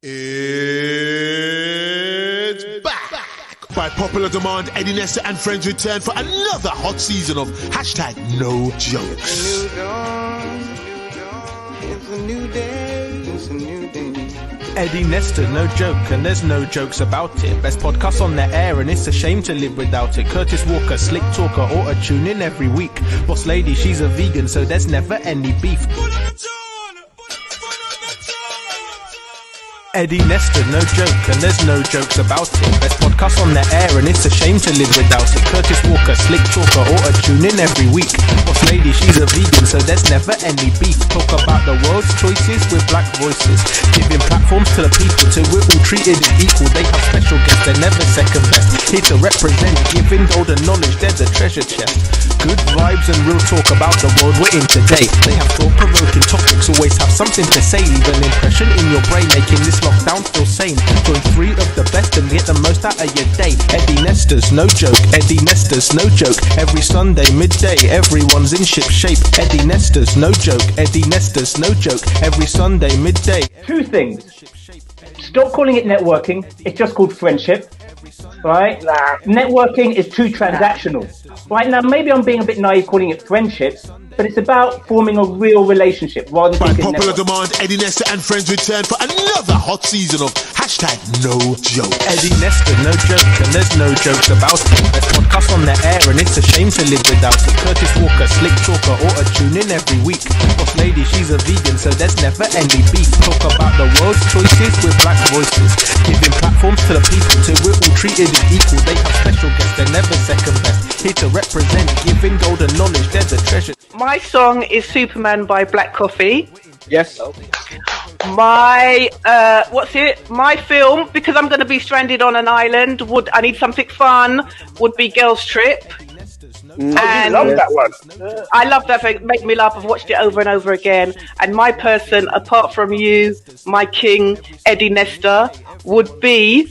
It's back! By popular demand, Eddie Nestor and friends return for another hot season of hashtag no jokes. It's a new day, it's a new day. Eddie Nestor, no joke, and there's no jokes about it. Best podcast on the air, and it's a shame to live without it. Curtis Walker, slick talker, auto-tune in every week. Boss lady, she's a vegan, so there's never any beef. Eddie Nestor, no joke, and there's no jokes about it. Best podcast on the air, and it's a shame to live without it. Curtis Walker, slick talker, auto-tune in every week. Boss lady, she's a vegan, so there's never any beef. Talk about the world's choices with black voices, giving platforms to the people till we're all treated as equal. They have special guests, they're never second best. Here to represent, giving golden knowledge, there's a treasure chest. Good vibes and real talk about the world we're in today. They have thought-provoking topics, always have something to say. Leave an impression in your brain, making this lockdown feel sane. Join three of the best and get the most out of your day. Eddie Nestor's no joke, Eddie Nestor's no joke. Every Sunday midday, everyone's in ship shape. Eddie Nestor's no joke, Eddie Nestor's no joke. Every Sunday midday. Two things. Stop calling it networking. It's just called friendship. Right? Networking is too transactional. Right now, maybe I'm being a bit naive calling it friendships, but it's about forming a real relationship rather than By popular demand, Eddie Nestor and friends return for another hot season of hashtag no jokes. Eddie Nestor, no joke, and there's no jokes about it. Best podcast on the air, and it's a shame to live without it. Curtis Walker, slick talker, auto-tune in every week. Boss lady, she's a vegan, so there's never any beef. Talk about the world's choices with black voices, giving platforms to the people till we're all treated as equal. They have special guests, they're never second best. Here to represent, giving golden knowledge, there's a treasure. My song is Superman by Black Coffee. Yes. My my film, because I'm going to be stranded on an island, I need something fun, would be Girls Trip. And I love that one. I love that film. Make me laugh. I've watched it over and over again. And my person, apart from you, my king, Eddie Nestor, would be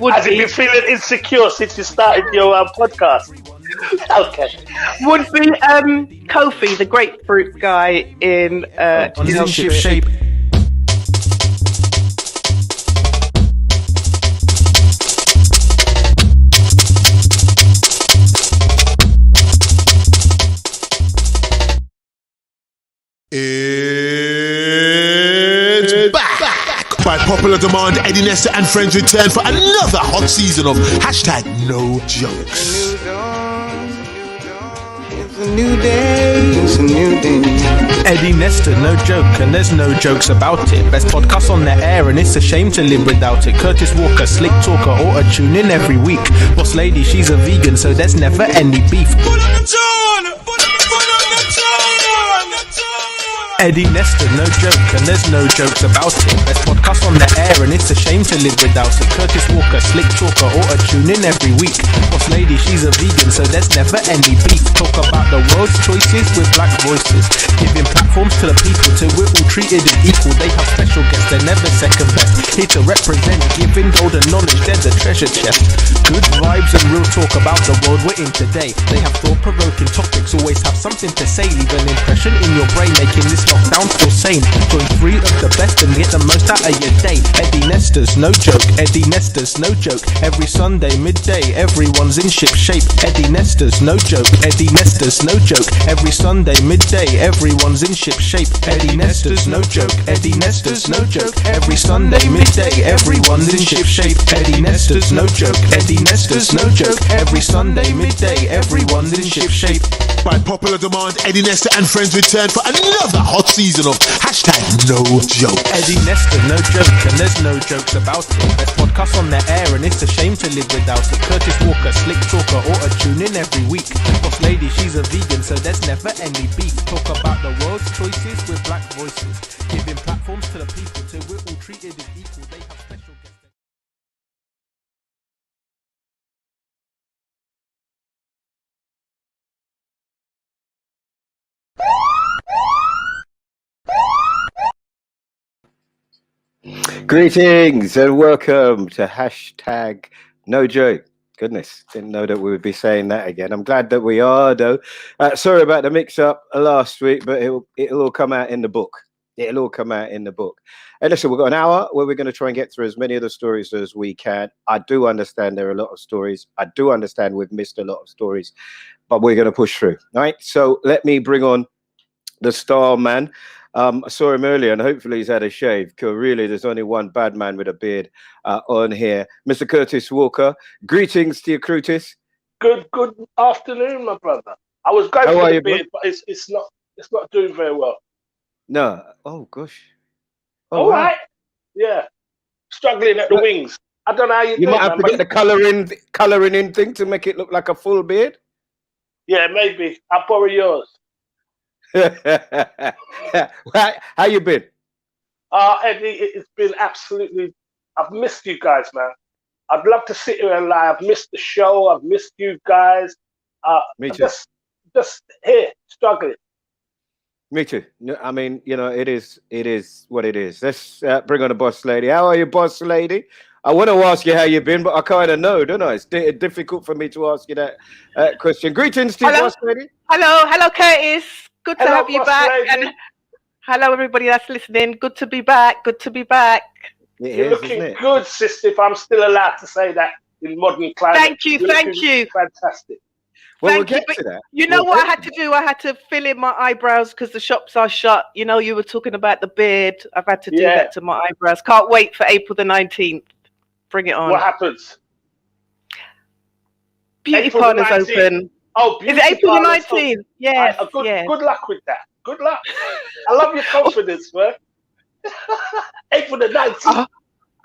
Has he been feeling insecure since you started your podcast? Okay. Would be Kofi, the grapefruit guy in his ship shape. It's back! By popular demand, Eddie Nestor and friends return for another hot season of hashtag no jokes. It's a new day, it's a new day. Eddie Nestor, no joke, and there's no jokes about it. Best podcast on the air, and it's a shame to live without it. Curtis Walker, slick talker, auto-tune in every week. Boss lady, she's a vegan, so there's never any beef. Eddie Nestor, no joke, and there's no jokes about it. Best podcast on the air, and it's a shame to live without it. Curtis Walker, slick talker, auto-tune in every week. Boss lady, she's a vegan, so there's never any beef. Talk about the world's choices with black voices, giving platforms to the people till we're all treated as equal. They have special guests, they're never second best. Here to represent, giving golden knowledge, there's a treasure chest. Good vibes and real talk about the world we're in today. They have thought-provoking topics, always have something to say. Leave an impression in your brain, making this lockdown feel sane. Join three of the best and get the most out of your day. Eddie Nestor's no joke, Eddie Nestor's no joke. Every Sunday midday, everyone's in ship shape. Eddie Nestor's no joke, Eddie Nestor's no joke. Every Sunday midday, everyone's in ship shape. Eddie Nestor's no joke, Eddie Nestor's no joke. Every Sunday midday, everyone's in ship shape. Eddie Nestor's no joke, Eddie Nestor's no joke. Every Sunday midday, everyone's in ship shape. By popular demand, Eddie Nestor and friends return for another hot season of hashtag no jokes. Eddie Nestor, no joke, and there's no jokes about it. Best podcast on the air, and it's a shame to live without it. Curtis Walker, slick talker, auto-tune in every week. Boss lady, she's a vegan, so there's never any beef. Talk about the world's choices with black voices, giving platforms to the people till we're all treated as equal. They have special guests. Greetings and welcome to hashtag no joke. Goodness, didn't know that we would be saying that again. I'm glad that we are, though. Sorry about the mix-up last week, but it'll all come out in the book. It'll all come out in the book. And listen, we've got an hour where we're going to try and get through as many of the stories as we can. I do understand there are a lot of stories. I do understand we've missed a lot of stories, but we're going to push through. All right. So let me bring on the star man. I saw him earlier, and hopefully he's had a shave, because really there's only one bad man with a beard on here. Mr. Curtis Walker, greetings to you, Curtis. Good afternoon, my brother. I was going for the beard, but it's not doing very well. No. Oh, gosh. All right. Yeah. Struggling at the wings. I don't know how you might have to get the colouring in thing to make it look like a full beard. Yeah, maybe. I'll borrow yours. How you been? Eddie, it's been absolutely... I've missed you guys, man. I'd love to sit here and lie. I've missed the show. I've missed you guys. Me too. Just here, struggling. Me too. I mean, it is what it is. Let's bring on the boss lady. How are you, boss lady? I want to ask you how you've been, but I kind of know, don't I? It's difficult for me to ask you that question. Greetings to you, boss lady. Hello, Curtis. Good to have you back. And hello, everybody that's listening. Good to be back. You're looking good, sister, if I'm still allowed to say that in modern climate. Thank you. Fantastic. Well, we'll get to that. You know what I had to do? I had to fill in my eyebrows because the shops are shut. You know, you were talking about the beard. I've had to do that to my eyebrows. Can't wait for April the 19th. Bring it on. What happens? Beauty parlor's open. Oh, beauty Is it April the 19th? Yes. Good luck with that. Good luck. I love your confidence, man. April the 19th.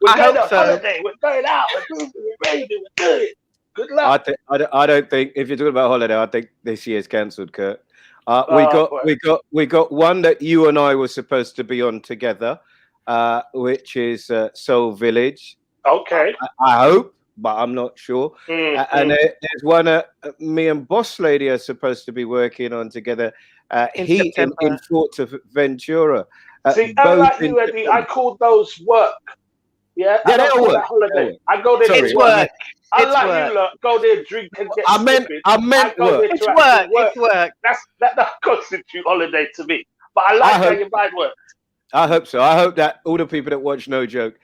We're going on holiday. We're going out. We're ready. We're doing it. Good luck. I don't think, if you're talking about holiday, I think this year's cancelled, Kurt. We got one that you and I were supposed to be on together, which is Soul Village. Okay. I hope, but I'm not sure. And there's one me and Boss Lady are supposed to be working on together. In Fort Ventura. See, unlike you, Eddie, I call those work. Yeah, I don't call that holiday. I go there. It's work. Unlike you, look, go there, drink and get. I meant work. It's work. That constitutes holiday to me. But I like how your mind works. I hope so. I hope that all the people that watch No Joke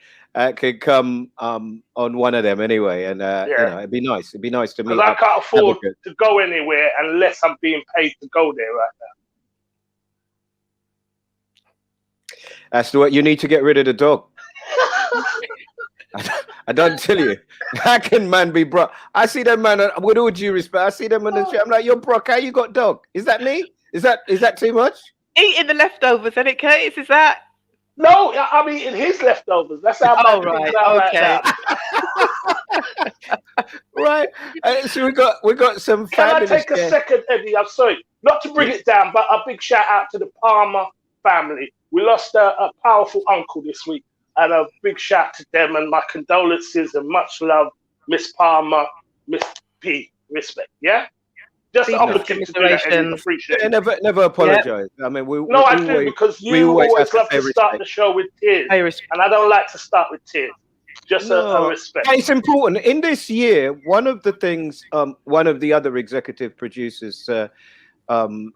could come on one of them anyway, and it'd be nice. It'd be nice to meet. Because I can't afford to go anywhere unless I'm being paid to go there right now. That's the way you need to get rid of the dog. I don't tell you. How can man be broke? I see them man with all due respect. I see them on the street. I'm like, you're broke. How you got dog? Is that me? Is that too much? Eating the leftovers, isn't it, Curtis? Is that? No, I'm eating his leftovers. That's how. Oh right. Okay. Right. So we got some. Can I take a second, Eddie? I'm sorry, not to bring it down, but a big shout out to the Palmer family. We lost a powerful uncle this week, and a big shout to them, and my condolences and much love, Miss Palmer, Miss P. Respect, yeah? Just the opportunity to do that, and appreciate it. Never apologize. I mean, I do, because you always love to start the show with tears, and I don't like to start with tears. Just a respect. It's important. In this year, one of the things, one of the other executive producers,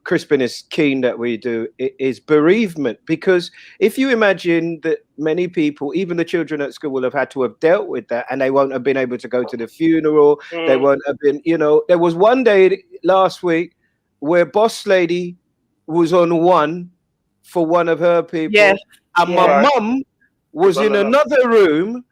Crispin is keen that we do is bereavement, because if you imagine that many people, even the children at school, will have had to have dealt with that, and they won't have been able to go to the funeral. They won't have been, there was one day last week where Boss Lady was on one for one of her people, and my mum was in another room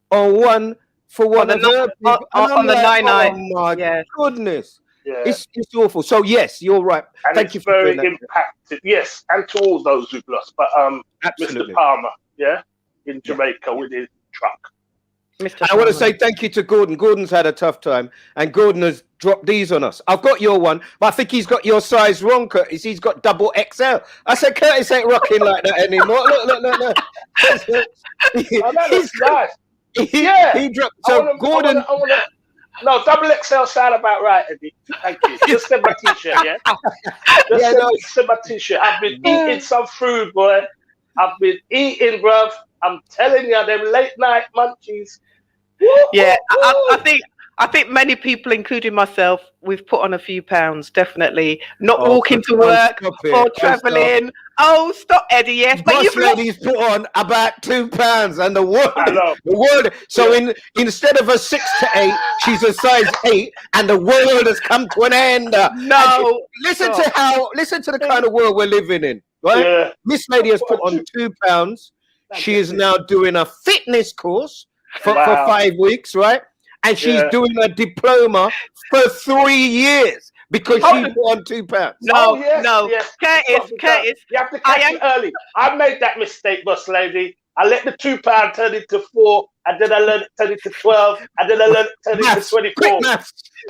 on one for one of her people. On the 9-9. Oh my goodness. Yeah. It's awful. So yes, you're right. And thank you for very impacted. Yes, and to all those who've lost. But Mr. Palmer, in Jamaica with his truck. I want to say thank you to Gordon. Gordon's had a tough time, and Gordon has dropped these on us. I've got your one, but I think he's got your size wrong, Curtis. He's got double XL. I said Curtis ain't rocking like that anymore. Look. That's nice. He dropped. So Gordon. No, double XL sound about right, Eddie. Thank you. Just send my t-shirt, yeah? Send my t-shirt. I've been eating some food, boy. I've been eating, bruv. I'm telling you, them late night munchies. Yeah, I think many people, including myself, we've put on a few pounds, definitely. Not walking to work or travelling Oh, stop, Eddie. Yes, but Boss you've lost. Lady's put on about £2, and the know. world. So instead of a 6 to 8, she's a size 8, and the world has come to an end. No, listen to the kind of world we're living in, right? Yeah. This lady has put on £2. She is now doing a fitness course for 5 weeks, right? And she's doing a diploma for 3 years because she put on £2. No, Yes. Curtis. You have to catch it early. I made that mistake, boss lady. I let the £2 turn into 4, and then I learned it turn into 12, and then I learned it turn into 24.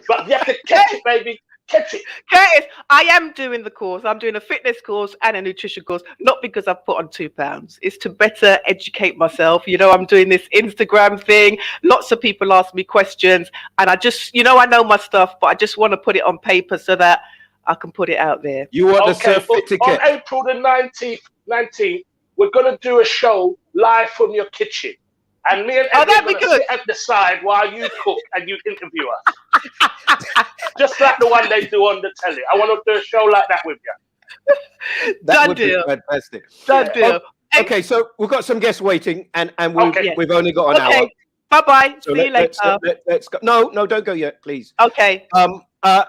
But you have to catch it, baby. Catch it. Curtis, I am doing the course. I'm doing a fitness course and a nutrition course, not because I've put on £2. It's to better educate myself. You know, I'm doing this Instagram thing. Lots of people ask me questions, and I just, you know, I know my stuff, but I just want to put it on paper so that I can put it out there. You want the surf ticket? On April the 19th, we're going to do a show live from your kitchen. And me and Eddie are going to sit at the side while you cook and you interview us. Just like the one they do on the telly. I want to do a show like that with you. That would be fantastic. Done deal. Okay, so we've got some guests waiting, and we've only got an hour. Bye-bye. So See you later. Let's go. No, don't go yet, please. Okay.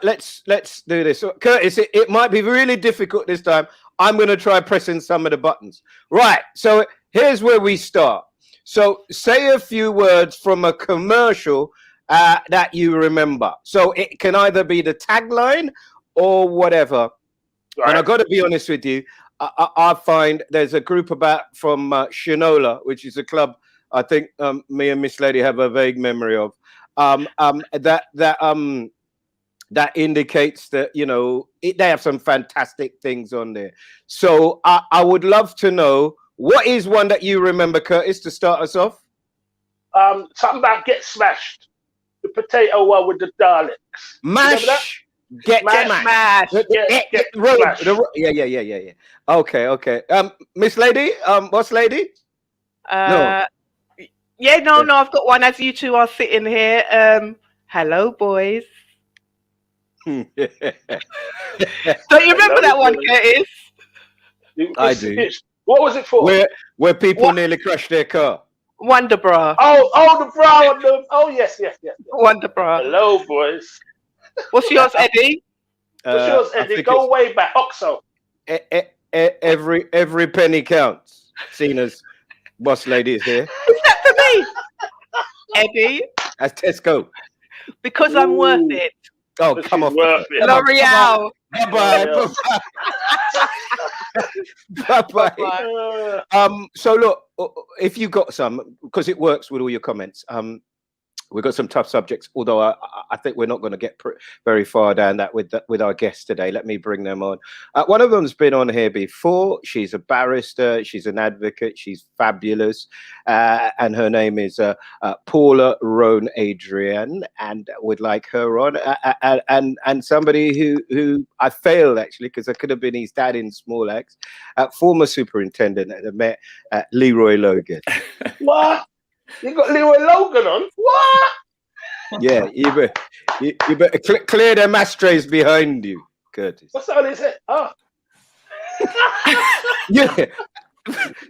Let's do this. So, Curtis, it might be really difficult this time. I'm going to try pressing some of the buttons. Right. So here's where we start. So say a few words from a commercial that you remember. So it can either be the tagline or whatever. Right. And I've got to be honest with you. I find there's a group from Shinola, which is a club I think me and Miss Lady have a vague memory of. That indicates that, you know, they have some fantastic things on there. So I would love to know, what is one that you remember, Curtis, to start us off? Something about Get Smashed. The potato one with the Daleks. Mash. Get smashed. Get smashed. Yeah. Okay. Miss Lady, boss lady? No. Yeah, no, I've got one as you two are sitting here. Hello, boys. Don't you remember that one, Curtis? I do. What was it for? Where people nearly crashed their car. Wonder Bra. Oh, the bra. Oh, yes. Wonder Bra. Hello, boys. What's yours, Eddie? Go way back. Oxo. Every penny counts. Seen as boss lady is here. Is that for me? Eddie? That's Tesco. Because I'm worth it. Oh, come on. L'Oreal. Bye-bye. So look, if you got some, because it works with all your comments, we've got some tough subjects, although I think we're not going to get very far down that with our guests today. Let me bring them on. One of them's been on here before. She's a barrister. She's an advocate. She's fabulous. And her name is Paula Roan Adrian, and would like her on. And somebody who I failed, actually, because I could have been his dad in Small Axe, former superintendent at the Met, Leroy Logan. What? You got Leroy Logan on? What? Yeah, you better clear them ashtrays behind you, Curtis. What's that on it? Oh. Yeah.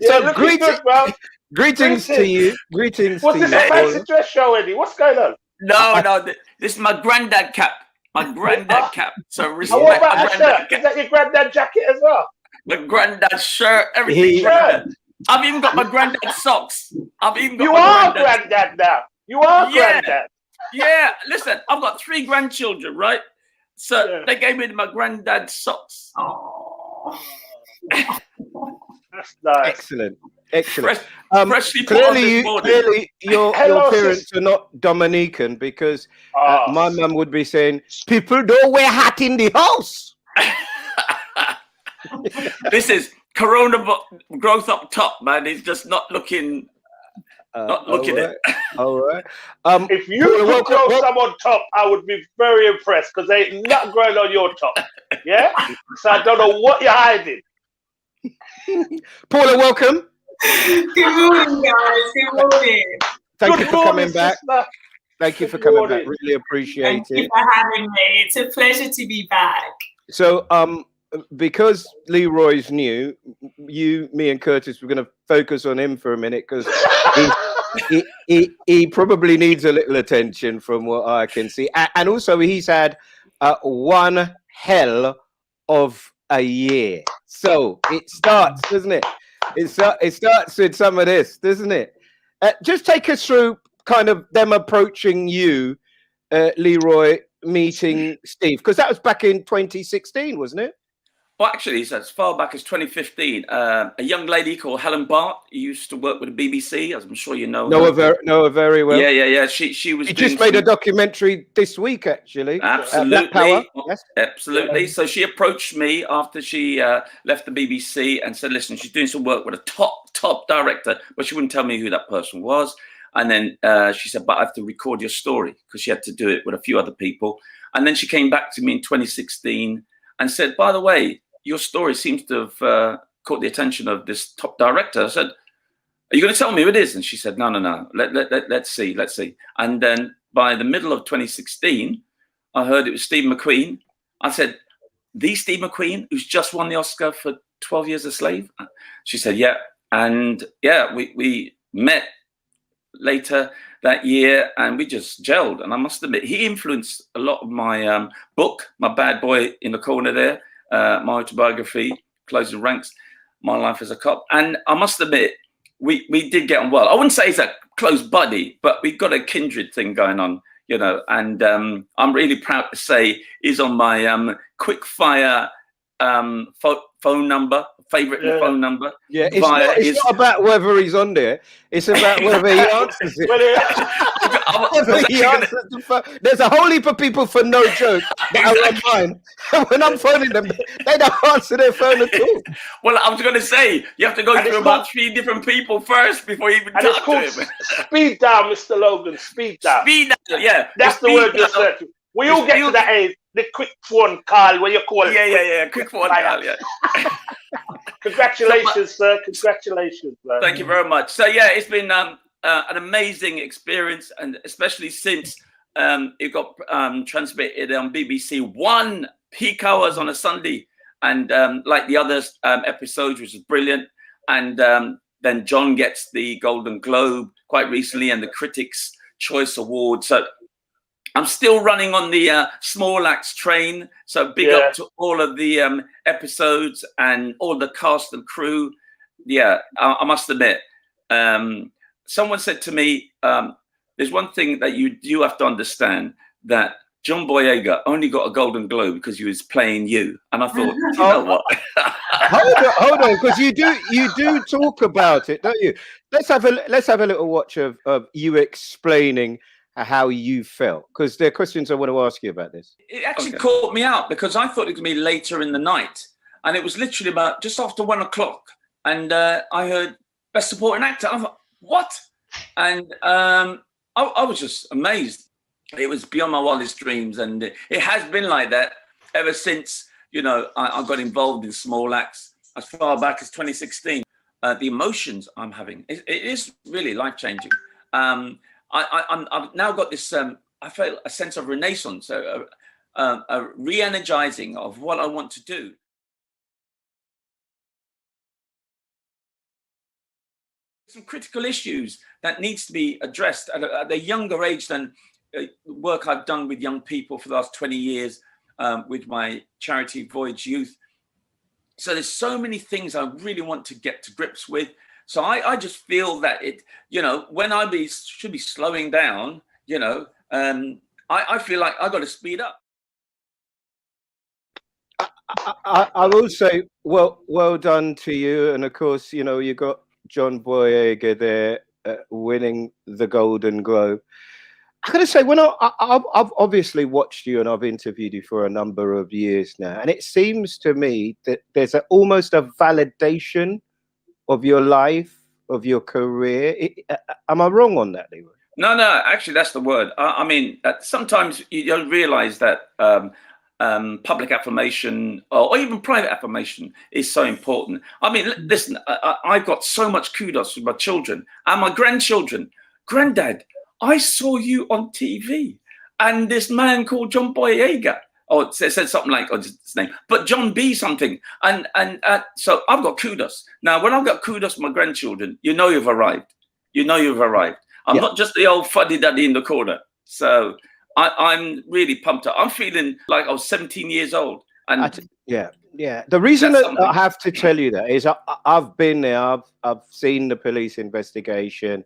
So greetings to you. Greetings to you. What's this, a fancy dress show, Eddie? What's going on? No. This is my granddad cap. My granddad cap. So respect what about my shirt? Is that your granddad jacket as well? My granddad shirt, everything. I've even got my granddad socks. You are granddad now. You are granddad. Yeah, listen, I've got 3 grandchildren, right? So they gave me my granddad socks. Oh. That's nice. Excellent. Freshly clearly your parents are not Dominican, because my mum would be saying, people don't wear hat in the house. This is Corona growth up top, man. He's just not looking it. All right. If you could grow some on top, I would be very impressed, because they ain't not growing on your top. Yeah? So I don't know what you're hiding. Paula, welcome. Good morning, guys. Good morning. Thank you for coming back. Thank you for coming back. Really appreciate it. Thank you for having me. It's a pleasure to be back. So, because Leroy's new, me and Curtis were going to focus on him for a minute because he probably needs a little attention from what I can see. And also he's had one hell of a year. So it starts, doesn't it? It starts with some of this, doesn't it? Just take us through kind of them approaching you, Leroy, meeting Steve, because that was back in 2016, wasn't it? Well, actually, it's as far back as 2015. A young lady called Helen Bart, who used to work with the BBC, as I'm sure you know. Know her very well. Yeah. She was. She just made a documentary this week, actually. Absolutely. Black Power. Yes. Absolutely. So she approached me after she left the BBC and said, "Listen, she's doing some work with a top director, but she wouldn't tell me who that person was." And then she said, "But I have to record your story," because she had to do it with a few other people. And then she came back to me in 2016 and said, "By the way, your story seems to have caught the attention of this top director." I said, "Are you going to tell me who it is?" And she said, No. Let's see. And then by the middle of 2016, I heard it was Steve McQueen. I said, "The Steve McQueen who's just won the Oscar for 12 Years a Slave?" She said, "Yeah." And yeah, we met later that year and we just gelled. And I must admit, he influenced a lot of my book, My Bad Boy in the Corner there. My autobiography, Closing Ranks, My Life as a Cop. And I must admit, we did get on well. I wouldn't say he's a close buddy, but we've got a kindred thing going on, you know. And I'm really proud to say he's on my quick fire phone number, favorite phone number. Yeah, it's not about whether he's on there. It's about whether he answers it. There's a whole heap of people, for no joke, that are on mine. When I'm phoning them, they don't answer their phone at all. Well, I was going to say, you have to go through about 3 different people first before you even talk to him. Speed down, Mr. Logan. Speed down. Speed down, yeah. That's the word you're searching. We all get to that age. The quick phone call, where you call it. Yeah. Quick phone call, yeah. Congratulations, sir. Congratulations, man. Thank you very much. So, yeah, it's been an amazing experience, and especially since it got transmitted on BBC 1 peak hours on a Sunday, and like the other episodes, which is brilliant. And then John gets the Golden Globe quite recently and the Critics' Choice Award. So I'm still running on the Small Axe train. So big up to all of the episodes and all the cast and crew. Yeah, I must admit, someone said to me, there's one thing that you have to understand, that John Boyega only got a Golden Globe because he was playing you. And I thought, you know what? hold on, because you do talk about it, don't you? Let's have a little watch of you explaining how you felt, because there are questions I want to ask you about this. It actually caught me out because I thought it was going to be later in the night, and it was literally about just after 1 o'clock, and I heard Best Supporting Actor. I thought, what? And I was just amazed. It was beyond my wildest dreams, and it has been like that ever since, you know, I got involved in Small Axe as far back as 2016. The emotions I'm having, it is really life-changing. I've now got this, I feel a sense of renaissance, a re-energizing of what I want to do. Some critical issues that needs to be addressed at a younger age than work I've done with young people for the last 20 years with my charity Voyage Youth. So there's so many things I really want to get to grips with. So I just feel that it, you know, when should be slowing down, you know, I feel like I got to speed up. I will say, well done to you. And of course, you know, you got John Boyega there winning the Golden Globe. I gotta say, when I've obviously watched you and I've interviewed you for a number of years now, and it seems to me that there's almost a validation of your life, of your career. Am I wrong on that, Leroy? No, actually, that's the word. I mean, sometimes you don't realize that public affirmation or even private affirmation is so important. I mean, listen, I've got so much kudos with my children and my grandchildren. Granddad, I saw you on TV, and this man called John Boyega or it said something like, oh, just his name, but John B something. And so I've got kudos. Now, when I've got kudos for my grandchildren, you know you've arrived. You know you've arrived. I'm not just the old fuddy-duddy in the corner. So I'm really pumped up. I'm feeling like I was 17 years old. And yeah. The reason that I have to tell you that is I've been there. I've seen the police investigation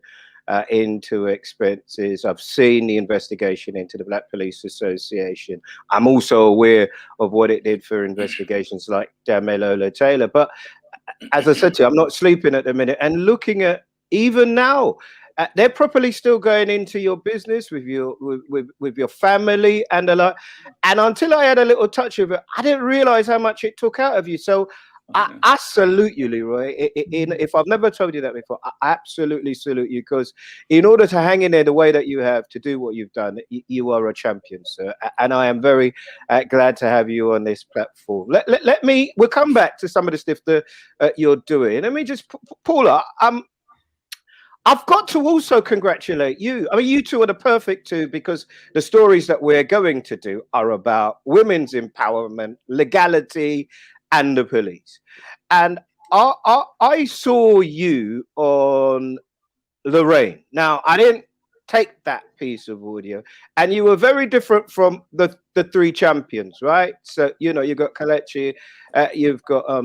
into expenses. I've seen the investigation into the Black Police Association. I'm also aware of what it did for investigations like Damilola Taylor. But as I said to you, I'm not sleeping at the minute. And looking at even now, they're properly still going into your business with your family and a lot. And until I had a little touch of it, I didn't realize how much it took out of you. So I salute you, Leroy. If I've never told you that before, I absolutely salute you, because in order to hang in there the way that you have, to do what you've done, you are a champion, sir. And I am very glad to have you on this platform. We'll come back to some of the stuff that you're doing. Let me just, Paula, I've got to also congratulate you. I mean, you two are the perfect two, because the stories that we're going to do are about women's empowerment, legality, and the police. And I saw you on Lorraine. Now, I didn't take that piece of audio, and you were very different from the three champions, right? So, you know, you got Kelechi, you've got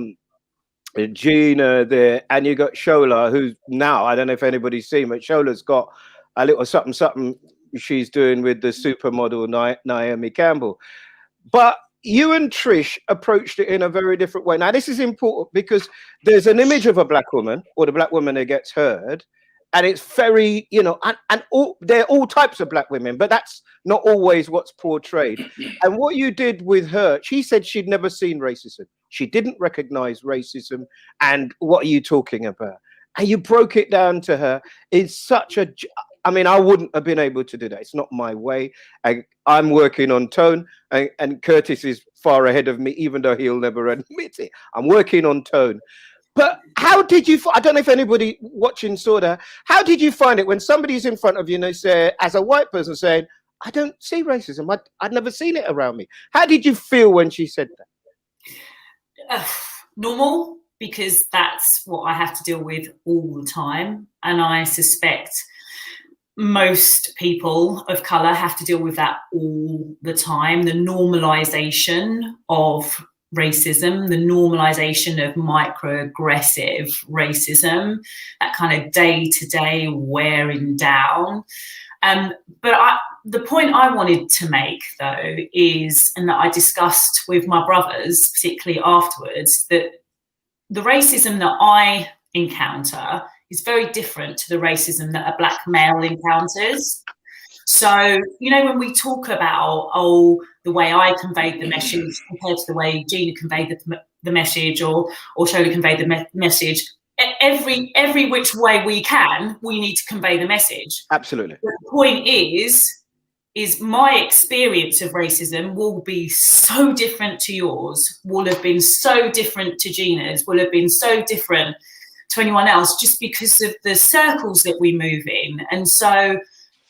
Gina there, and you got Shola, who's now, I don't know if anybody's seen, but Shola's got a little something she's doing with the supermodel Naomi Campbell. But you and Trish approached it in a very different way. Now, this is important because there's an image of a black woman, or the black woman that gets heard, and it's very, you know, and there are all types of black women, but that's not always what's portrayed. And what you did with her, she said she'd never seen racism. She didn't recognize racism. And what are you talking about? And you broke it down to her in such a, I mean, I wouldn't have been able to do that. It's not my way. I'm working on tone, and Curtis is far ahead of me, even though he'll never admit it. I'm working on tone. But how did you, I don't know if anybody watching saw that, how did you find it when somebody's in front of you and they say, as a white person saying, I don't see racism, I'd never seen it around me. How did you feel when she said that? Normal, because that's what I have to deal with all the time. And I suspect most people of colour have to deal with that all the time. The normalisation of racism, the normalisation of microaggressive racism, that kind of day-to-day wearing down. But the point I wanted to make, though, is, and that I discussed with my brothers, particularly afterwards, that the racism that I encounter is very different to the racism that a black male encounters. So, you know, when we talk about, the way I conveyed the message compared to the way Gina conveyed the message, or Shola conveyed the message, every which way we can, we need to convey the message. Absolutely. The point is my experience of racism will be so different to yours, will have been so different to Gina's, will have been so different to anyone else, just because of the circles that we move in. And so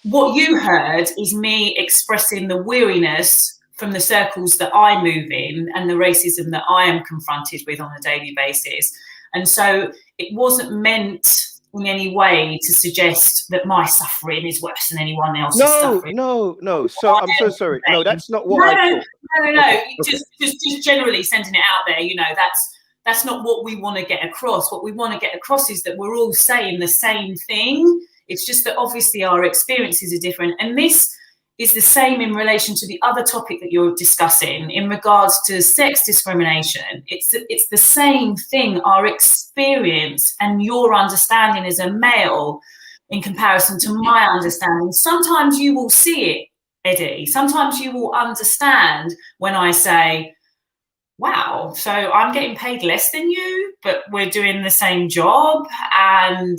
what you heard is me expressing the weariness from the circles that I move in and the racism that I am confronted with on a daily basis. And so it wasn't meant in any way to suggest that my suffering is worse than anyone else's suffering. No. So I'm so sorry. No, that's not what I thought. No. Okay. Just generally sending it out there, you know, that's not what we want to get across. What we want to get across is that we're all saying the same thing. It's just that obviously our experiences are different. And this is the same in relation to the other topic that you're discussing in regards to sex discrimination. It's the same thing, our experience and your understanding as a male in comparison to my understanding. Sometimes you will see it, Eddie. Sometimes you will understand when I say, wow, so I'm getting paid less than you, but we're doing the same job. And,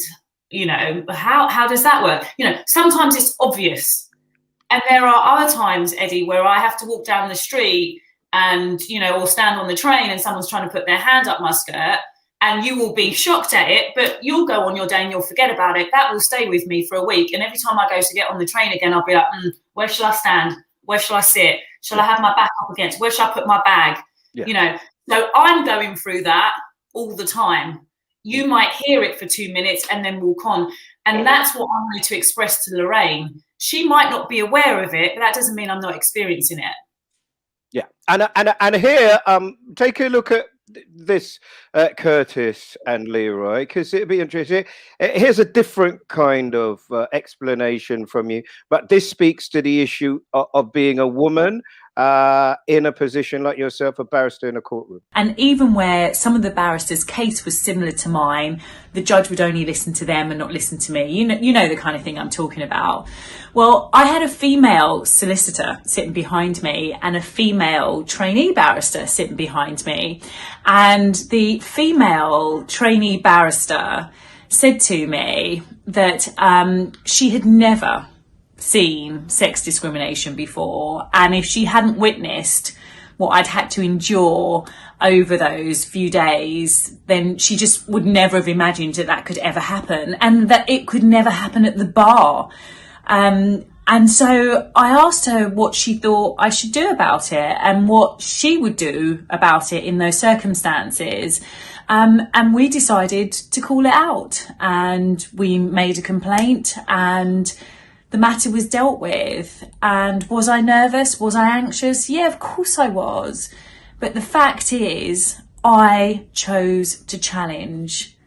you know, how does that work? You know, sometimes it's obvious. And there are other times, Eddie, where I have to walk down the street and, you know, or stand on the train and someone's trying to put their hand up my skirt, and you will be shocked at it, but you'll go on your day and you'll forget about it. That will stay with me for a week. And every time I go to get on the train again, I'll be like, where shall I stand? Where shall I sit? Shall I have my back up against? Where shall I put my bag? Yeah. You know, so I'm going through that all the time. You might hear it for 2 minutes and then walk on. And that's what I wanted to express to Lorraine. She might not be aware of it, but that doesn't mean I'm not experiencing it. Yeah, and here, take a look at this, Curtis and Leroy, because it'd be interesting. Here's a different kind of explanation from you, but this speaks to the issue of being a woman in a position like yourself, a barrister in a courtroom. And even where some of the barristers' case was similar to mine, the judge would only listen to them and not listen to me. You know the kind of thing I'm talking about. Well, I had a female solicitor sitting behind me and a female trainee barrister sitting behind me. And the female trainee barrister said to me that she had never seen sex discrimination before, and if she hadn't witnessed what I'd had to endure over those few days, then she just would never have imagined that that could ever happen, and that it could never happen at the bar. And so I asked her what she thought I should do about it and what she would do about it in those circumstances. And we decided to call it out, and we made a complaint, and the matter was dealt with. And was I nervous? Was I anxious? Yeah, of course I was. But the fact is, I chose to challenge.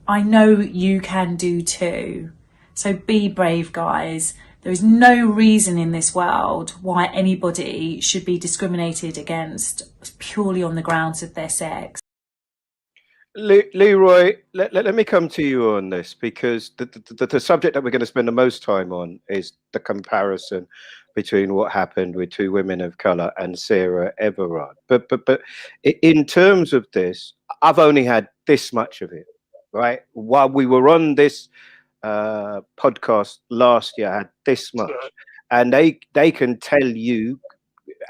I know you can do too. So be brave, guys. There is no reason in this world why anybody should be discriminated against purely on the grounds of their sex. Leroy, let me come to you on this, because the subject that we're going to spend the most time on is the comparison between what happened with two women of color and Sarah Everard. But in terms of this, I've only had this much of it, right? While we were on this podcast last year, I had this much, and they can tell you,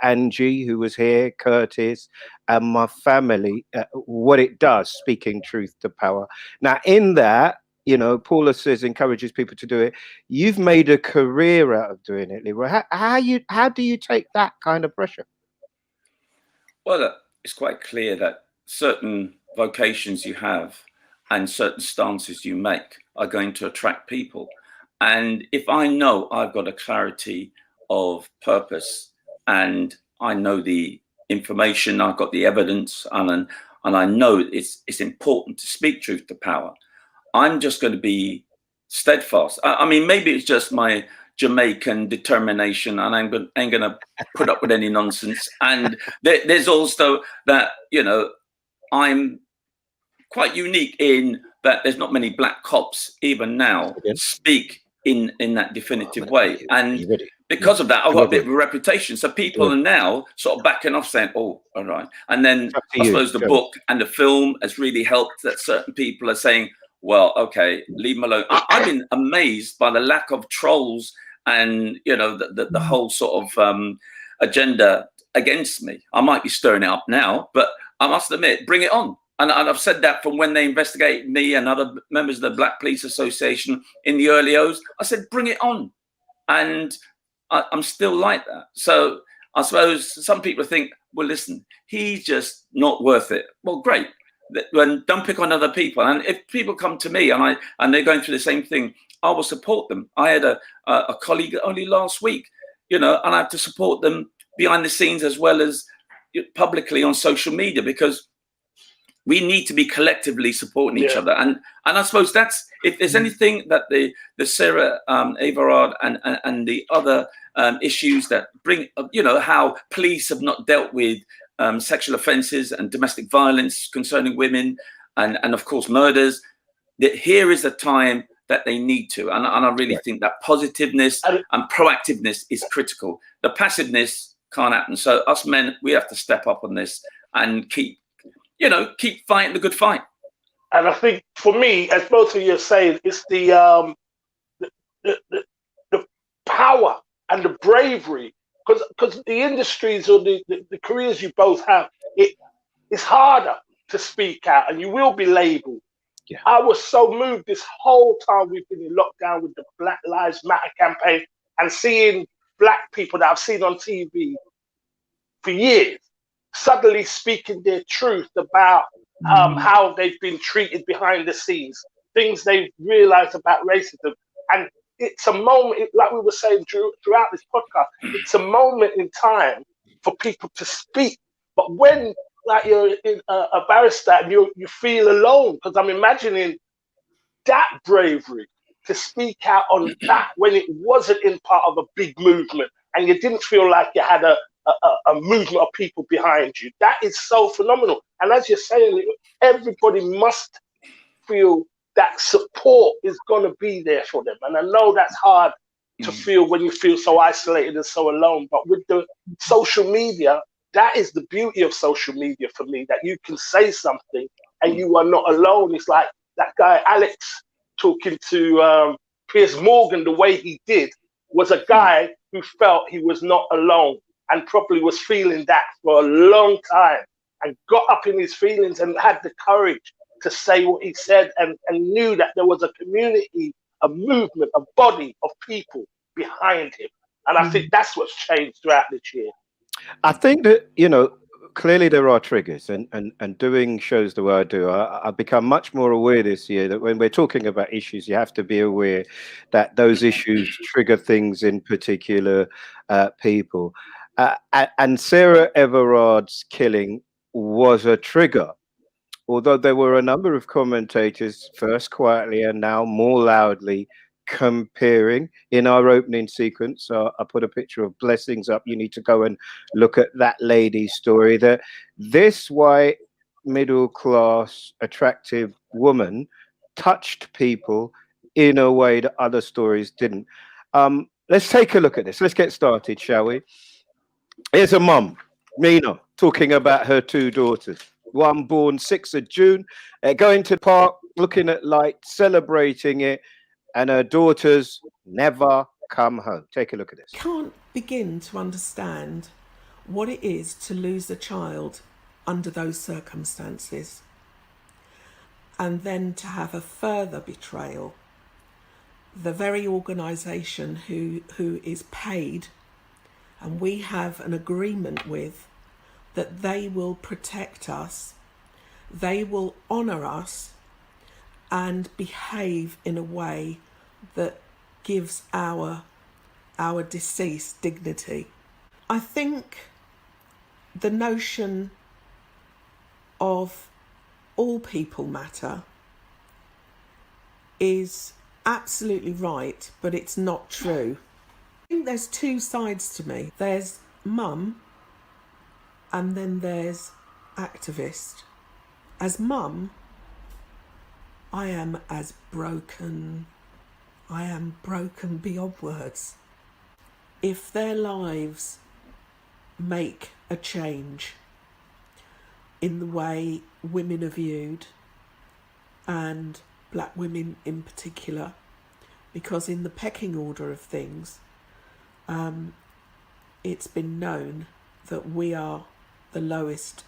Angie, who was here, Curtis, and my family, what it does, speaking truth to power. Now, in that, you know, Paula says encourages people to do it. You've made a career out of doing it, Leroy. How do you take that kind of pressure? Well, it's quite clear that certain vocations you have and certain stances you make are going to attract people. And if I know I've got a clarity of purpose, and I know the information, I've got the evidence, and I know it's important to speak truth to power, I'm just going to be steadfast. I mean, maybe it's just my Jamaican determination, and I ain't going to put up with any nonsense. And there's also that, you know, I'm quite unique in that there's not many black cops even now speak in that definitive way. And because of that, I've got a bit of a reputation. So people are now sort of backing off, saying, oh, all right. And then I suppose the book and the film has really helped, that certain people are saying, well, okay, leave them alone. I've been amazed by the lack of trolls and, you know, the whole sort of agenda against me. I might be stirring it up now, but I must admit, bring it on. And I've said that from when they investigated me and other members of the Black Police Association in the early O's. I said, bring it on. And I'm still like that. So I suppose some people think, well, listen, he's just not worth it. Well, great. Don't pick on other people. And if people come to me and they're going through the same thing, I will support them. I had a colleague only last week, you know, and I have to support them behind the scenes as well as publicly on social media, because we need to be collectively supporting each other. And I suppose that's, if there's anything that the Sarah Everard and the other issues that bring, you know, how police have not dealt with sexual offences and domestic violence concerning women and of course murders, that here is the time that they need to. And I really think that positiveness and proactiveness is critical. The passiveness can't happen. So us men, we have to step up on this and keep fighting the good fight. And I think for me, as both of you are saying, it's the power and the bravery, because the industries or the careers you both have, it's harder to speak out, and you will be labelled. Yeah. I was so moved this whole time we've been in lockdown with the Black Lives Matter campaign, and seeing black people that I've seen on TV for years suddenly speaking their truth about how they've been treated behind the scenes, things they've realized about racism. And it's a moment, like we were saying throughout this podcast, it's a moment in time for people to speak. But when like you're a barrister and you feel alone, because I'm imagining that bravery to speak out on that when it wasn't in part of a big movement and you didn't feel like you had a movement of people behind you. That is so phenomenal. And as you're saying, everybody must feel that support is going to be there for them. And I know that's hard to feel when you feel so isolated and so alone. But with the social media, that is the beauty of social media for me, that you can say something and you are not alone. It's like that guy Alex talking to Piers Morgan the way he did was a guy who felt he was not alone and probably was feeling that for a long time and got up in his feelings and had the courage to say what he said and knew that there was a community, a movement, a body of people behind him. And I think that's what's changed throughout this year. I think that, you know, clearly there are triggers, and doing shows the way I do, I've become much more aware this year that when we're talking about issues, you have to be aware that those issues trigger things in particular people. And Sarah Everard's killing was a trigger, although there were a number of commentators, first quietly and now more loudly, comparing. In our opening sequence, I put a picture of Blessings up. You need to go and look at that lady's story. That this white, middle class, attractive woman touched people in a way that other stories didn't. Let's take a look at this. Let's get started, shall we? Here's a mum, Mina, talking about her two daughters. One born 6th of June, going to the park, looking at light, celebrating it, and her daughters never come home. Take a look at this. Can't begin to understand what it is to lose a child under those circumstances, and then to have a further betrayal. The very organisation who is paid, and we have an agreement with, that they will protect us, they will honour us, and behave in a way that gives our deceased dignity. I think the notion of all people matter is absolutely right, but it's not true. I think there's two sides to me. There's mum, and then there's activist. As mum, I am as broken. I am broken beyond words. If their lives make a change in the way women are viewed, and black women in particular, because in the pecking order of things, it's been known that we are the lowest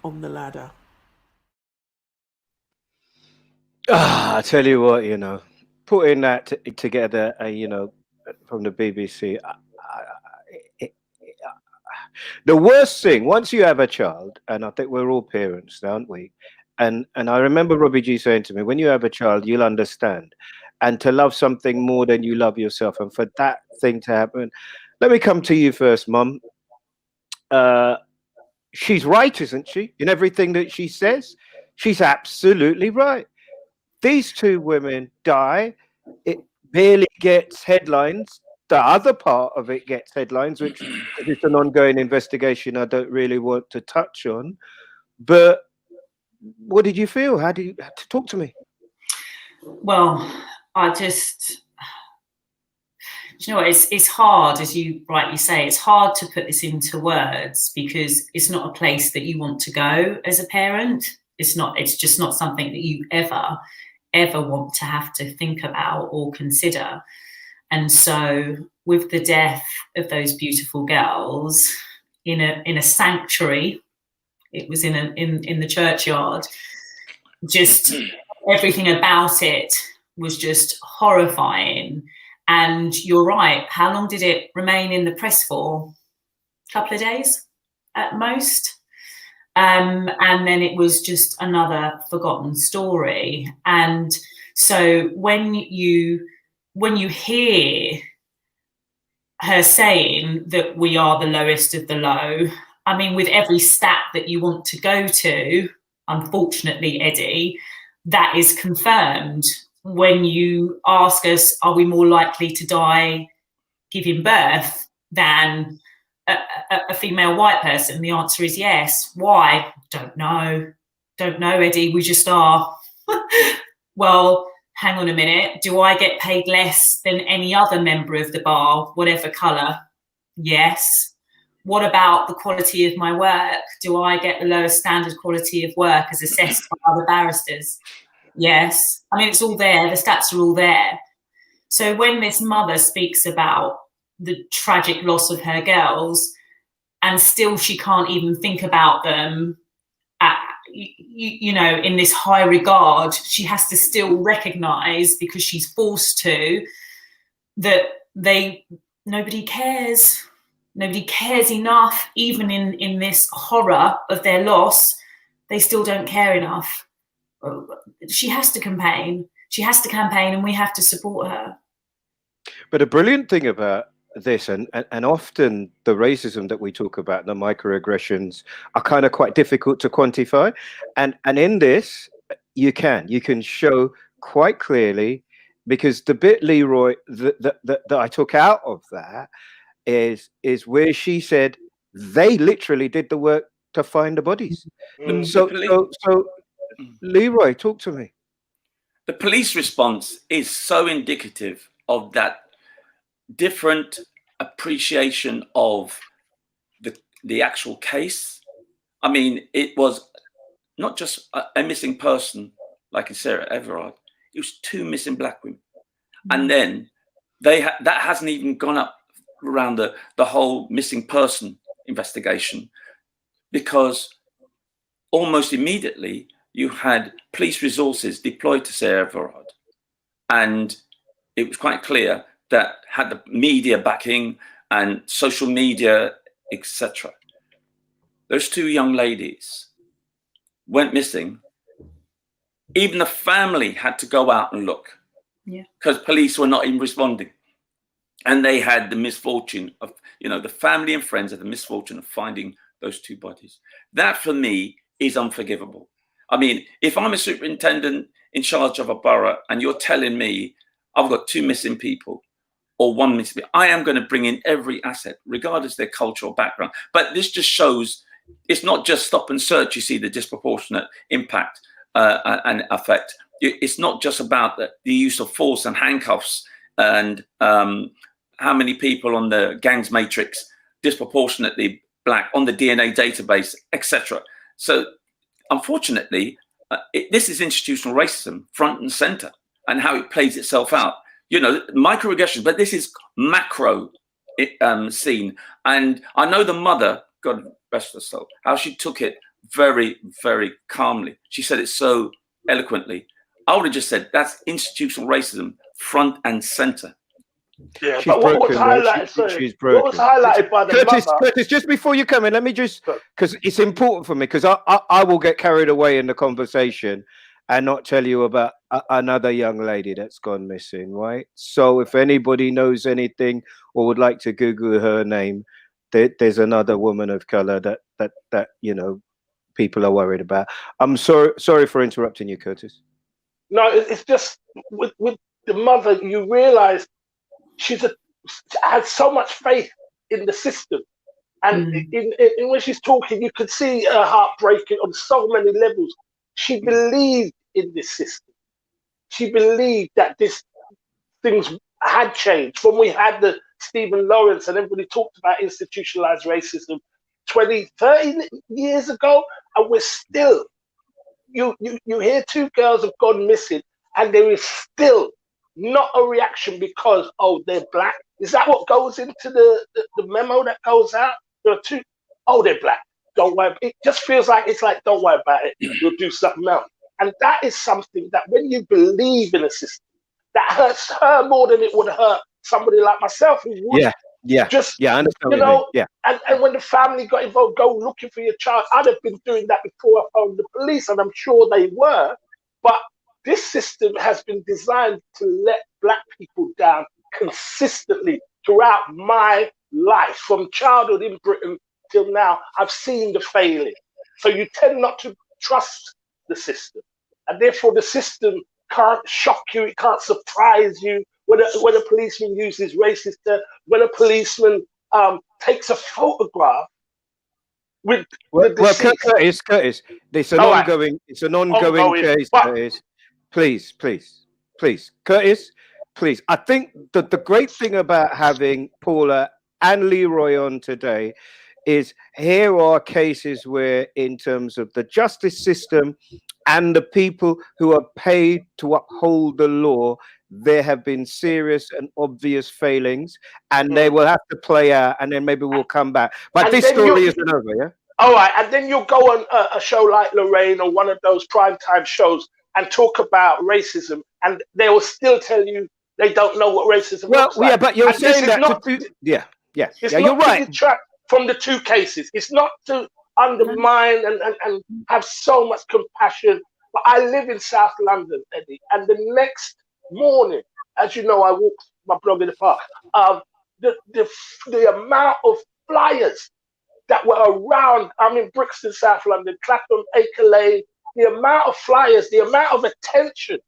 on the ladder. I tell you what, you know, putting that together, you know, from the BBC, the worst thing, once you have a child, and I think we're all parents, aren't we? And I remember Robbie G saying to me, when you have a child, you'll understand. And to love something more than you love yourself, and for that thing to happen. Let me come to you first, Mum. She's right, isn't she? In everything that she says, she's absolutely right. These two women die. It barely gets headlines. The other part of it gets headlines, which is an ongoing investigation I don't really want to touch on. But what did you feel? How did you talk to me? Well, you know what, it's hard, as you rightly say, it's hard to put this into words because it's not a place that you want to go as a parent. It's just not something that you ever want to have to think about or consider. And so with the death of those beautiful girls in a sanctuary, it was in the churchyard, just everything about it was just horrifying. And you're right. How long did it remain in the press for? A couple of days at most. And then it was just another forgotten story. And so when you hear her saying that we are the lowest of the low, I mean, with every stat that you want to go to, unfortunately, Eddie, that is confirmed. When you ask us, are we more likely to die giving birth than a female white person? The answer is yes. Why? Don't know, Eddie. We just are. Well, hang on a minute. Do I get paid less than any other member of the bar, whatever colour? Yes. What about the quality of my work? Do I get the lowest standard quality of work as assessed by other barristers? Yes. I mean, it's all there. The stats are all there. So when this mother speaks about the tragic loss of her girls, and still she can't even think about them, in this high regard, she has to still recognise, because she's forced to, that nobody cares. Nobody cares enough, even in this horror of their loss. They still don't care enough. She has to campaign. And we have to support her. But a brilliant thing about this, and often the racism that we talk about, the microaggressions, are kind of quite difficult to quantify. And in this, you can show quite clearly, because the bit, Leroy, that I took out of that is where she said they literally did the work to find the bodies. So Leroy, talk to me. The police response is so indicative of that different appreciation of the actual case. I mean, it was not just a missing person like in Sarah Everard. It was 2 missing black women, and then that hasn't even gone up around the whole missing person investigation, because almost immediately you had police resources deployed to Sarah Everard, and it was quite clear that had the media backing and social media, etc. Those 2 young ladies went missing. Even the family had to go out and look, because police were not even responding. And they had the misfortune of, the family and friends had the misfortune of finding those 2 bodies. That for me is unforgivable. I mean, if I'm a superintendent in charge of a borough and you're telling me I've got 2 missing people or 1 missing people, I am going to bring in every asset, regardless of their cultural background. But this just shows it's not just stop and search. You see the disproportionate impact and effect. It's not just about the use of force and handcuffs and how many people on the gangs matrix disproportionately black on the DNA database, etc. So unfortunately, this is institutional racism front and center, and how it plays itself out. Microaggressions, but this is macro scene. And I know the mother, God rest her soul, how she took it very, very calmly. She said it so eloquently. I would have just said that's institutional racism front and center. Yeah, but what was highlighted? She's broken. What was highlighted by the mother? Curtis, just before you come in, let me just, because it's important for me, because I will get carried away in the conversation and not tell you about another young lady that's gone missing, right? So if anybody knows anything or would like to Google her name, there's another woman of color that people are worried about. I'm sorry for interrupting you, Curtis. No, it's just with the mother, you realize she has so much faith in the system, and in when she's talking, you could see her heart breaking on so many levels. She believed in this system. She believed that things had changed. When we had the Stephen Lawrence and everybody talked about institutionalized racism 20, 30 years ago, and we're still, you hear 2 girls have gone missing, and there is still not a reaction because, they're black. Is that what goes into the memo that goes out? There are 2, they're black. Don't worry. It just feels like don't worry about it. We'll do something else. And that is something that when you believe in a system, that hurts her more than it would hurt somebody like myself who would I understand you what know, you mean. and when the family got involved, go looking for your child. I'd have been doing that before I phoned the police, and I'm sure they were. But this system has been designed to let black people down consistently throughout my life, from childhood in Britain till now. I've seen the failing. So you tend not to trust the system. And therefore the system can't shock you, it can't surprise you. When a policeman uses racist terms, when a policeman takes a photograph with the deceased. Curtis, it's an ongoing case, Curtis. Please, Curtis, please. I think that the great thing about having Paula and Leroy on today is here are cases where, in terms of the justice system and the people who are paid to uphold the law, there have been serious and obvious failings, and they will have to play out, and then maybe we'll come back. But this story isn't over, yeah? All right, and then you'll go on a show like Lorraine or one of those primetime shows and talk about racism, and they will still tell you they don't know what racism looks like. Yeah, but you're saying that you're right. To detract from the two cases. It's not to undermine and have so much compassion. But I live in South London, Eddie, and the next morning, as you know, I walk my blog in the park. The amount of flyers that were around, I'm in Brixton, South London, Clapham, Acre Lane, the amount of flyers, the amount of attention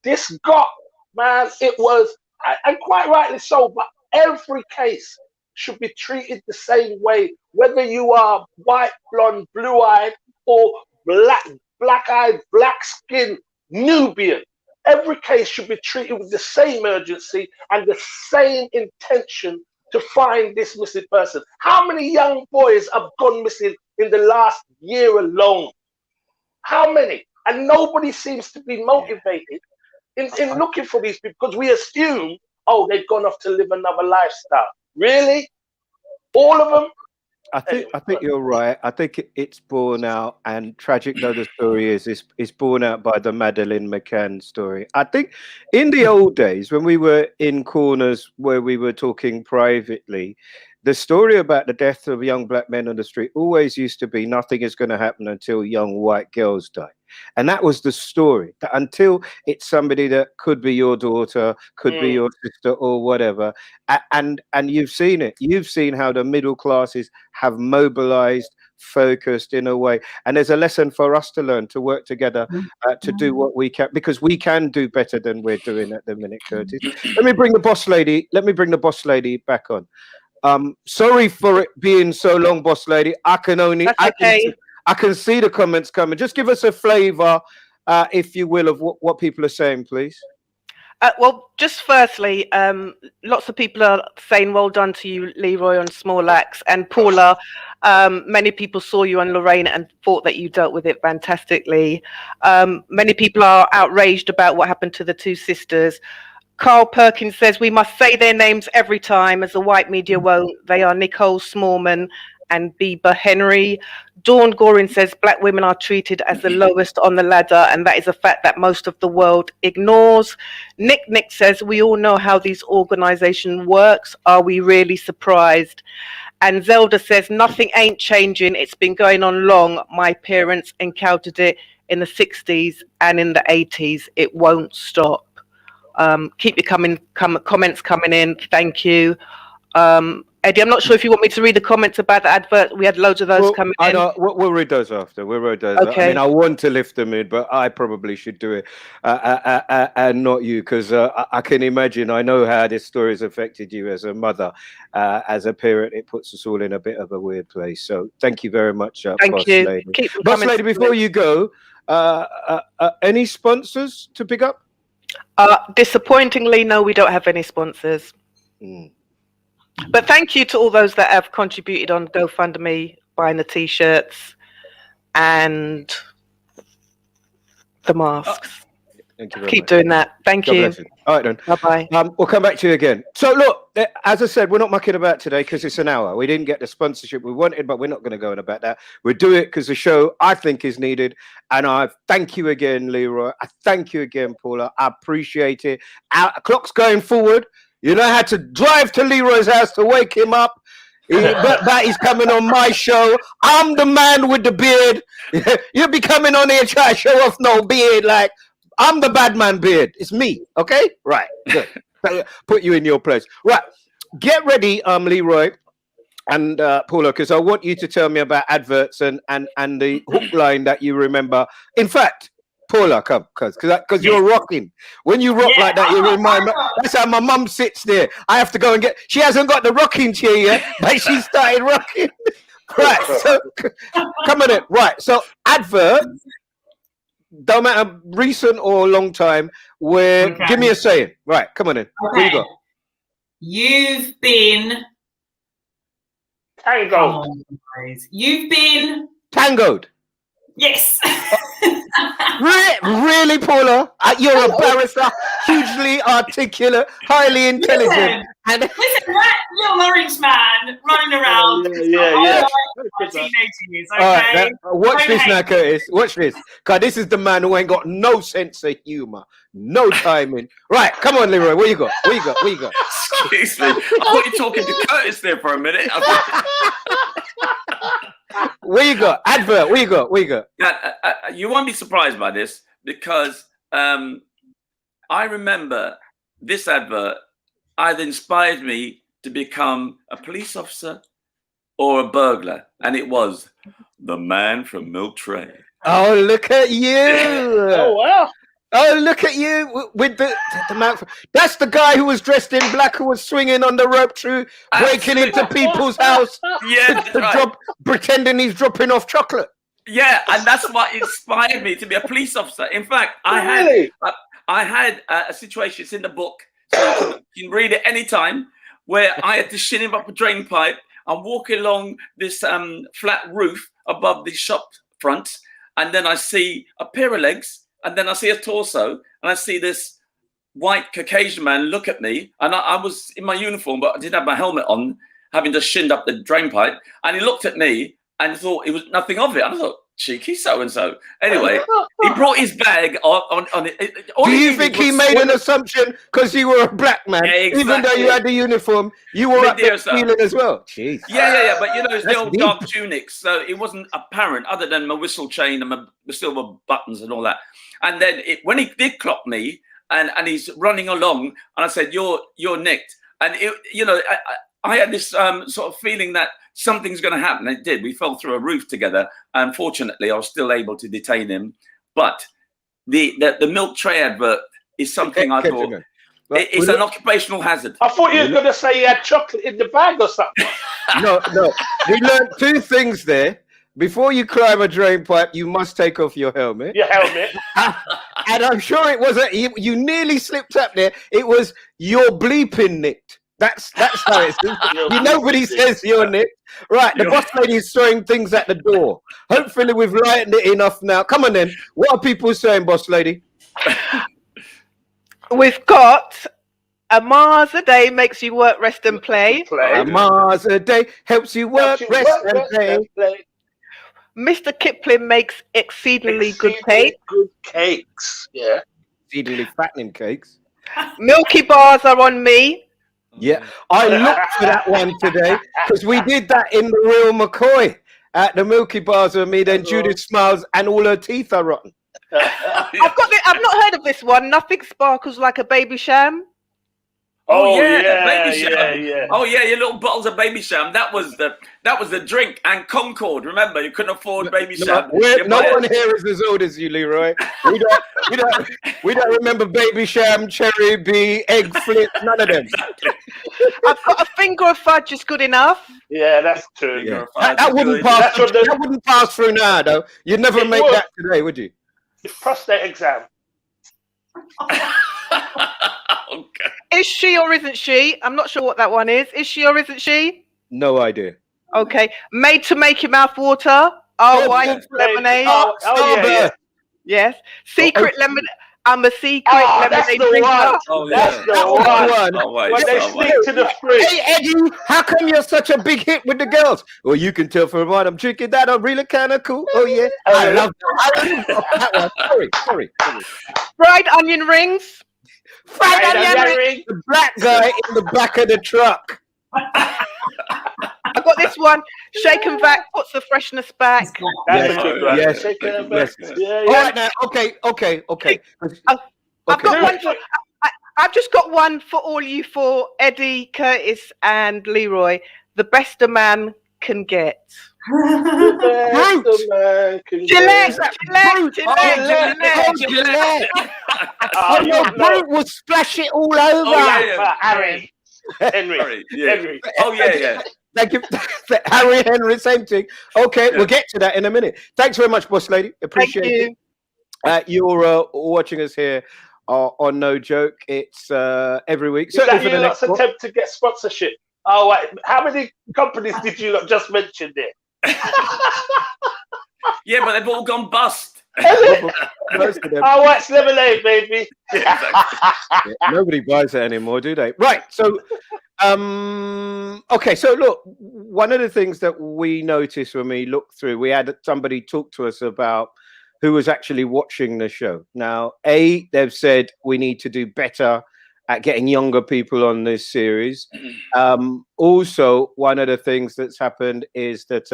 this got, man, it was, and quite rightly so, but every case should be treated the same way, whether you are white, blonde, blue-eyed, or black-eyed, black-skinned Nubian. Every case should be treated with the same urgency and the same intention to find this missing person. How many young boys have gone missing in the last year alone? How many? And nobody seems to be motivated in looking for these people, because we assume, oh, they've gone off to live another lifestyle. Really? All of them? I think you're right. I think it's borne out, and tragic though the story is, it's borne out by the Madeleine McCann story. I think in the old days, when we were in corners where we were talking privately, the story about the death of young black men on the street always used to be nothing is going to happen until young white girls die. And that was the story, that until it's somebody that could be your daughter, could be your sister or whatever. And you've seen it. You've seen how the middle classes have mobilized, focused in a way. And there's a lesson for us to learn, to work together, to do what we can, because we can do better than we're doing at the minute, Curtis. Let me bring the boss lady back on. Sorry for it being so long, boss lady. I can see the comments coming. Just give us a flavor, if you will, of what people are saying, please. Well, just firstly, lots of people are saying well done to you, Leroy, on Small Axe, and Paula. Many people saw you on Lorraine and thought that you dealt with it fantastically. Many people are outraged about what happened to the two sisters. Carl Perkins says we must say their names every time, as the white media won't. They are Nicole Smallman and Bieber Henry. Dawn Gorin says black women are treated as the lowest on the ladder, and that is a fact that most of the world ignores. Nick says we all know how these organizations works. Are we really surprised? And Zelda says nothing ain't changing. It's been going on long. My parents encountered it in the 60s and in the 80s. It won't stop. Keep your comments coming in. Thank you. Eddie, I'm not sure if you want me to read the comments about the advert. We had loads of those coming in. We'll read those after. Okay. I mean, I want to lift them in, but I probably should do it, and not you, because I can imagine. I know how this story has affected you as a mother, as a parent. It puts us all in a bit of a weird place. So thank you very much, thank you. Lady. Keep them Boss Lady, before you go, any sponsors to pick up? Disappointingly, no, we don't have any sponsors. But thank you to all those that have contributed on GoFundMe, buying the t-shirts and the masks. Thank you very Keep much. doing that. Thank God you. bless you. All right, then. Bye-bye. We'll come back to you again. So, look, as I said, we're not mucking about today because it's an hour. We didn't get the sponsorship we wanted, but we're not going to go on about that. We'll do it because the show, I think, is needed. And I thank you again, Leroy. I thank you again, Paula. I appreciate it. Our clock's going forward. You know, I had to drive to Leroy's house to wake him up. But he's coming on my show. I'm the man with the beard. You'll be coming on here trying to show off no beard. Like, I'm the bad man beard. It's me. Okay? Right. Good. Put you in your place. Right. Get ready, Leroy and Paula, because I want you to tell me about adverts and the hook line that you remember. In fact, Paula, come, because you're rocking. When you rock like that, you remind me. That's how my mum sits there. I have to go and get. She hasn't got the rocking chair yet, but she started rocking. Right. So come on in. Right. So advert. Don't matter recent or long time. Where give me a saying. Right. Come on in. Here you go. You've been tangoed. You've been tangoed. Yes. Really, Paula? You're a barrister, hugely articulate, highly intelligent. And listen, that little orange man running around. Yeah. Teenage years, okay? All right, watch this now, Curtis. Watch this. Because this is the man who ain't got no sense of humor, no timing. Right, come on, Leroy. Where you go? Excuse me. I thought you were talking to Curtis there for a minute. Where you go? Advert. Where you go? Now, you won't be surprised by this because I remember this advert either inspired me to become a police officer or a burglar, and it was the man from Milk Tray. Oh, look at you! Oh, wow. Oh, look at you with the man. That's the guy who was dressed in black, who was swinging on the rope through, breaking into people's house, pretending he's dropping off chocolate. Yeah, and that's what inspired me to be a police officer. In fact, I had a situation. It's in the book, so you can read it anytime. Where I had to shin him up a drain pipe and walk along this flat roof above the shop front, and then I see a pair of legs. And then I see a torso, and I see this white Caucasian man look at me. And I was in my uniform, but I didn't have my helmet on, having just shinned up the drain pipe. And he looked at me and thought it was nothing of it. And I thought, cheeky so-and-so. Anyway, he brought his bag on it. Do you think he made an assumption because you were a black man, even though you had the uniform, you were up there feeling as well? Jeez. Yeah. But you know, it's the old dark tunics, so it wasn't apparent other than my whistle chain and my silver buttons and all that. And then when he did clock me and he's running along, and I said, "You're nicked." And I had this sort of feeling that something's going to happen. It did. We fell through a roof together. Unfortunately, I was still able to detain him. But the Milk Tray advert is something I thought it's an occupational hazard. I thought you were going to say he had chocolate in the bag or something. No. We learned two things there. Before you climb a drain pipe, you must take off your helmet. Your helmet. And I'm sure it wasn't. You nearly slipped up there. It was you're bleeping nicked. That's how it is. Nobody says you're nicked. Right, the boss lady is throwing things at the door. Hopefully we've lightened it enough now. Come on then. What are people saying, boss lady? We've got a Mars a day makes you work, rest and play. A Mars a day helps you work, rest and play. Mr. Kipling makes exceedingly good cakes. Good cakes, yeah. Exceedingly fattening cakes. Milky bars are on me. Yeah, I looked for that one today because we did that in the Real McCoy at the Milky Bars with me. Then Judith smiles and all her teeth are rotten. I've not heard of this one. Nothing sparkles like a baby sham. Baby sham. Yeah. Oh yeah, your little bottles of baby sham. That was the drink. And Concord. Remember, you couldn't afford baby sham. No one here is as old as you, Leroy. We don't remember baby sham, cherry bee, egg flip. None of them. I've got a finger of fudge is good enough. Yeah, that's true. Yeah. That wouldn't pass. That wouldn't pass through now, though. You'd never make that today, would you? It's prostate exam. Okay. Is she or isn't she? I'm not sure what that one is. Is she or isn't she? No idea. Okay. Made to make your mouth water. White lemonade. Yeah. Yes. Secret lemonade. I'm a secret lemonade drinker. That's the one. When they sneak to the fridge. Hey, Eddie, how come you're such a big hit with the girls? Well, you can tell from mine. I'm drinking that. I'm really kind of cool. Oh, yeah. I love that one. Sorry. Fried onion rings. The black guy in the back of the truck. I got this one. Shake and vac puts the freshness back. That's a good one. Yes. Shake it Yes. back. Yeah, All yeah. right now. Okay. I've got one for. I've just got one for all you for Eddie, Curtis, and Leroy. The best a man can get. Gillette. Oh, no, Brute will splash it all over. Oh, yeah. Harry. Henry. Henry. Oh, yeah. Thank you. Harry, Henry, same thing. Okay, we'll get to that in a minute. Thanks very much, boss lady. Appreciate it. You're watching us here on No Joke. It's every week. Is that you lot's attempt to get sponsorship? Oh, wait. How many companies did you lot just mention there? Yeah, but they've all gone bust. Most of them. Oh, what's lemonade, baby? Nobody buys it anymore, do they? Right. So, okay. So, look, one of the things that we noticed when we looked through, we had somebody talk to us about who was actually watching the show. Now, they've said we need to do better at getting younger people on this series. Also, one of the things that's happened is that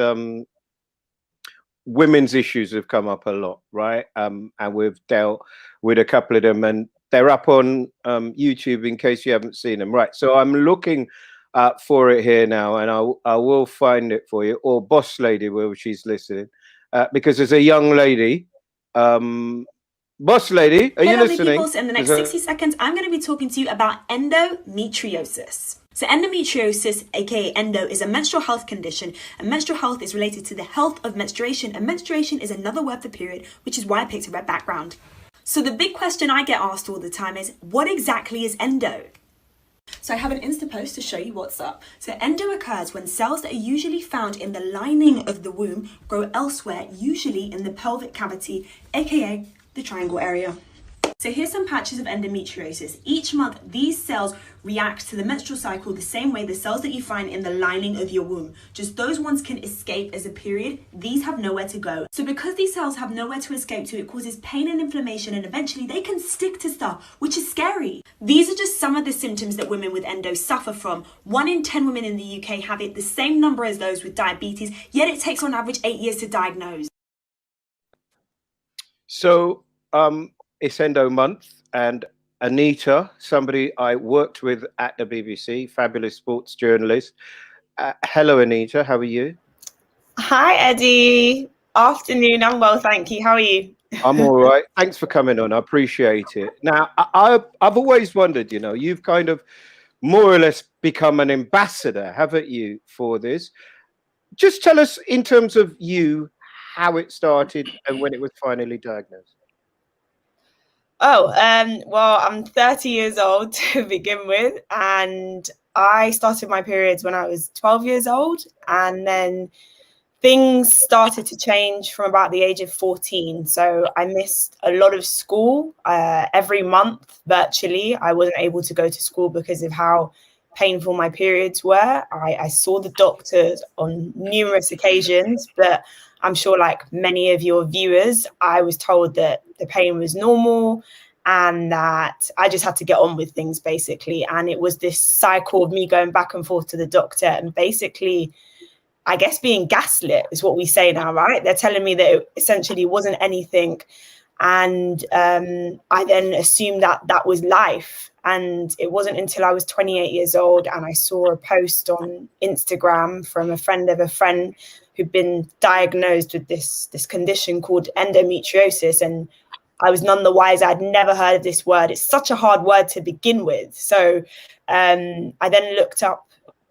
women's issues have come up a lot, right? And we've dealt with a couple of them, and they're up on YouTube in case you haven't seen them. Right. So I'm looking for it here now, and I will find it for you, or boss lady, where she's listening, because there's a young lady. Boss lady, are you listening? People, so in the next 60 seconds, I'm going to be talking to you about endometriosis. So endometriosis, aka endo, is a menstrual health condition, and menstrual health is related to the health of menstruation, and menstruation is another word for period, which is why I picked a red background. So the big question I get asked all the time is, what exactly is endo? So I have an Insta post to show you what's up. So endo occurs when cells that are usually found in the lining of the womb grow elsewhere, usually in the pelvic cavity, aka the triangle area. So here's some patches of endometriosis. Each month, these cells react to the menstrual cycle the same way the cells that you find in the lining of your womb. Just those ones can escape as a period. These have nowhere to go. So because these cells have nowhere to escape to, it causes pain and inflammation, and eventually they can stick to stuff, which is scary. These are just some of the symptoms that women with endo suffer from. 1 in 10 women in the UK have it, the same number as those with diabetes, yet it takes on average 8 years to diagnose. So, it's Endo Month, and Anita, somebody I worked with at the BBC, fabulous sports journalist. Hello, Anita. How are you? Hi, Eddie. Afternoon. I'm well, thank you. How are you? I'm all right. Thanks for coming on. I appreciate it. Now, I've always wondered, you know, you've kind of more or less become an ambassador, haven't you, for this? Just tell us, in terms of you, how it started and when it was finally diagnosed. Oh, well, I'm 30 years old to begin with, and I started my periods when I was 12 years old, and then things started to change from about the age of 14. So I missed a lot of school every month virtually. I wasn't able to go to school because of how painful my periods were. I saw the doctors on numerous occasions, but I'm sure, like many of your viewers, I was told that the pain was normal and that I just had to get on with things, basically. And it was this cycle of me going back and forth to the doctor and basically, I guess, being gaslit is what we say now, right? They're telling me that it essentially wasn't anything. And I then assumed that that was life. And it wasn't until I was 28 years old and I saw a post on Instagram from a friend of a friend who'd been diagnosed with this condition called endometriosis. And I was none the wiser. I'd never heard of this word. It's such a hard word to begin with. So I then looked up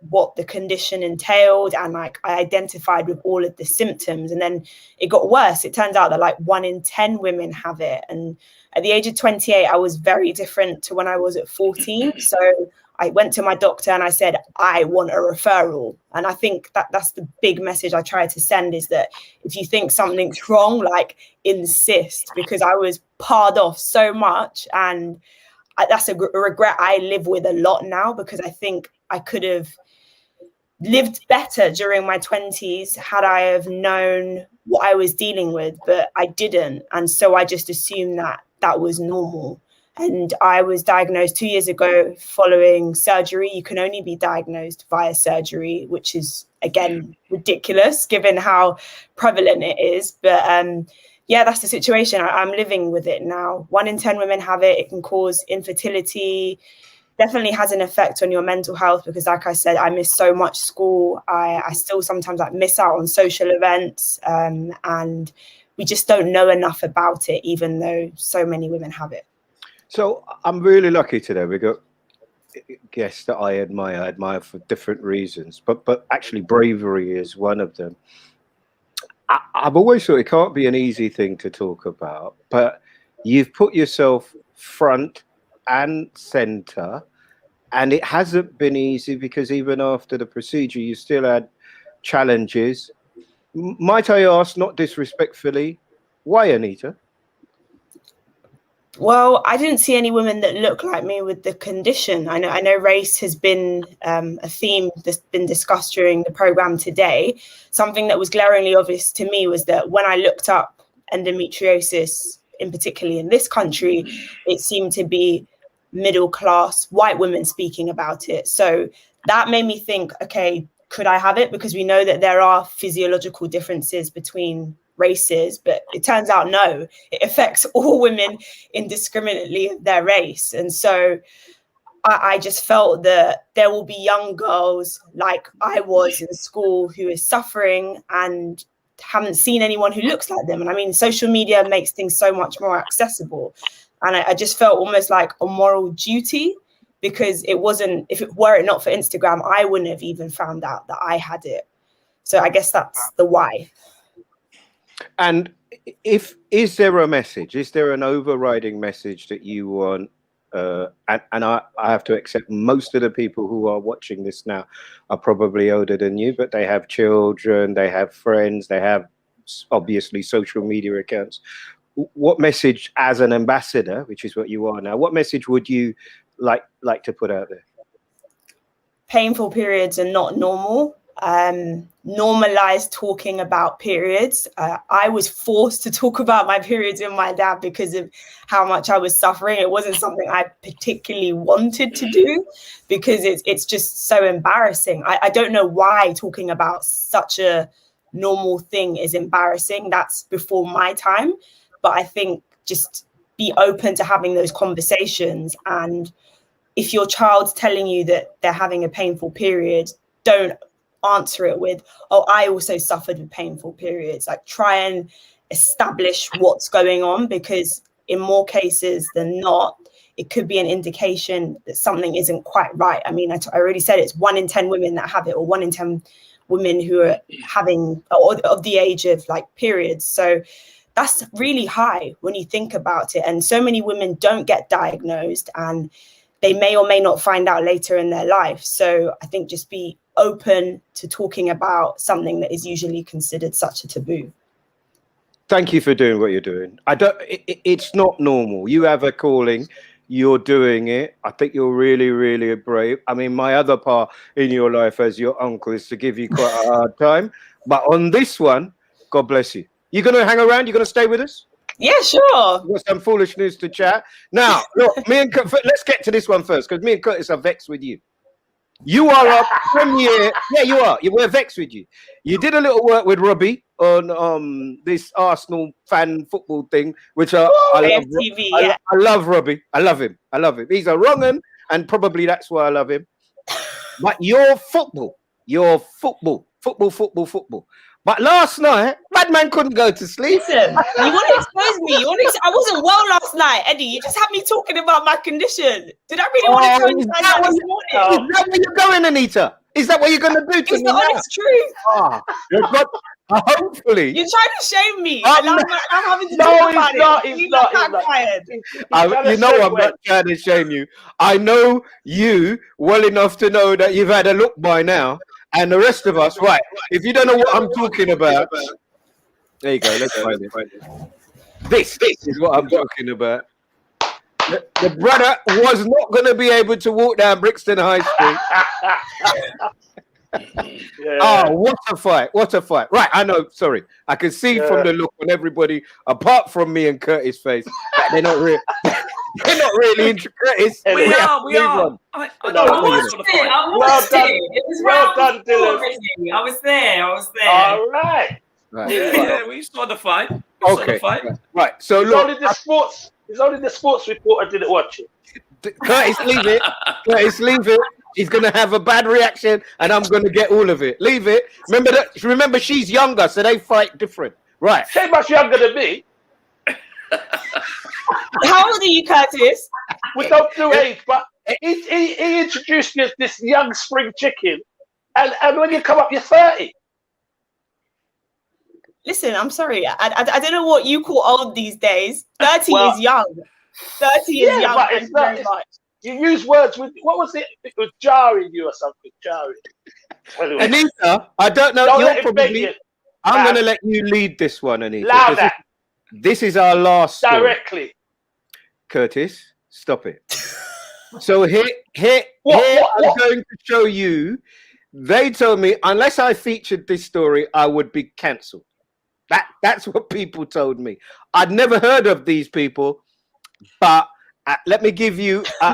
what the condition entailed, and like I identified with all of the symptoms, and then it got worse. It turns out that like 1 in 10 women have it. And at the age of 28, I was very different to when I was at 14. So I went to my doctor and I said, I want a referral. And I think that that's the big message I try to send, is that if you think something's wrong, like insist, because I was parred off so much. And that's a regret I live with a lot now, because I think I could have lived better during my 20s had I have known what I was dealing with, but I didn't. And so I just assumed that that was normal. And I was diagnosed 2 years ago following surgery. You can only be diagnosed via surgery, which is, again, ridiculous given how prevalent it is. But yeah, that's the situation. I'm living with it now. 1 in 10 women have it. It can cause infertility. Definitely has an effect on your mental health because, like I said, I miss so much school. I still sometimes miss out on social events, and we just don't know enough about it, even though so many women have it. So I'm really lucky today. We got guests that I admire for different reasons, but actually bravery is one of them. I've always thought it can't be an easy thing to talk about, but you've put yourself front and center, and it hasn't been easy because even after the procedure, you still had challenges. Might I ask, not disrespectfully, why, Anita? Well, I didn't see any women that look like me with the condition. I know race has been a theme that's been discussed during the program today. Something that was glaringly obvious to me was that when I looked up endometriosis, in particularly in this country, it seemed to be middle class white women speaking about it. So that made me think, okay, could I have it? Because we know that there are physiological differences between races, but it turns out no, it affects all women indiscriminately of their race. And so I just felt that there will be young girls like I was in school who is suffering and haven't seen anyone who looks like them. And I mean, social media makes things so much more accessible. And I just felt almost like a moral duty, because it wasn't, if it were it not for Instagram, I wouldn't have even found out that I had it. So I guess that's the why. And is there a message? Is there an overriding message that you want? And I have to accept most of the people who are watching this now are probably older than you, but they have children, they have friends, they have obviously social media accounts. What message, as an ambassador, which is what you are now, what message would you like to put out there? Painful periods are not normal. Normalize talking about periods. I was forced to talk about my periods in my dad because of how much I was suffering. It wasn't something I particularly wanted to do because it's just so embarrassing. I don't know why talking about such a normal thing is embarrassing. That's before my time. But I think just be open to having those conversations. And if your child's telling you that they're having a painful period, don't answer it with, oh, I also suffered with painful periods. Like, try and establish what's going on, because in more cases than not, it could be an indication that something isn't quite right. I mean, I already said it's 1 in 10 women that have it, or 1 in 10 women who are having, or of the age of like periods. So that's really high when you think about it. And so many women don't get diagnosed, and they may or may not find out later in their life. So I think just be open to talking about something that is usually considered such a taboo. Thank you for doing what you're doing. It's not normal. You have a calling. You're doing it. I think you're really, really brave. I mean, my other part in your life as your uncle is to give you quite a hard time. But on this one, God bless you. You're going to hang around? You're going to stay with us? Yeah, sure. We've got some foolish news to chat. Now, look, let's get to this one first, because me and Curtis are vexed with you. You are our premier. Yeah, you are. We're vexed with you. You did a little work with Robbie on this Arsenal fan football thing, which I love. TV, I love Robbie. I love him. He's a wrong un, and probably that's why I love him. But your football. But last night, bad man couldn't go to sleep. Listen, you want to expose me. I wasn't well last night, Eddie. You just had me talking about my condition. Did I really want to tell you that this morning? Is that where you're going, Anita? Is that what you're going to do to me? It's the honest truth. Hopefully. You're trying to shame me. I'm having to talk about it. He's not. You know I'm not trying to shame you. I know you well enough to know that you've had a look by now. And the rest of us, right? If you don't know what I'm talking about, there you go. Let's find it. This is what I'm talking about. The brother was not going to be able to walk down Brixton High Street. Yeah. Oh, what a fight! Right, I know. Sorry, I can see from the look on everybody, apart from me and Curtis' face, they're not real. We're not really into Curtis. We are. I watched it. It was well done, Dylan. I was there. All right. Yeah, we saw the fight. Okay. Right. So it's look, only the sports reporter didn't watch it. Curtis, leave it. Curtis, leave it. He's gonna have a bad reaction, and I'm gonna get all of it. Leave it. Remember, she's younger, so they fight different. Right. She's much younger than me. How old are you, Curtis? We don't do age, but he introduced me as this young spring chicken, and when you come up, you're 30. Listen, I'm sorry. I don't know what you call old these days. 30 is young. 30 is young. But it's not, you use words with, what was it? It was jarring you or something. Jarring. Anyway. Anita, I don't know. I'm going to let you lead this one, Anita. Louder. This is our last story. Directly. Curtis, stop it. So here I'm going to show you. They told me unless I featured this story, I would be cancelled. That's what people told me. I'd never heard of these people, but let me give you a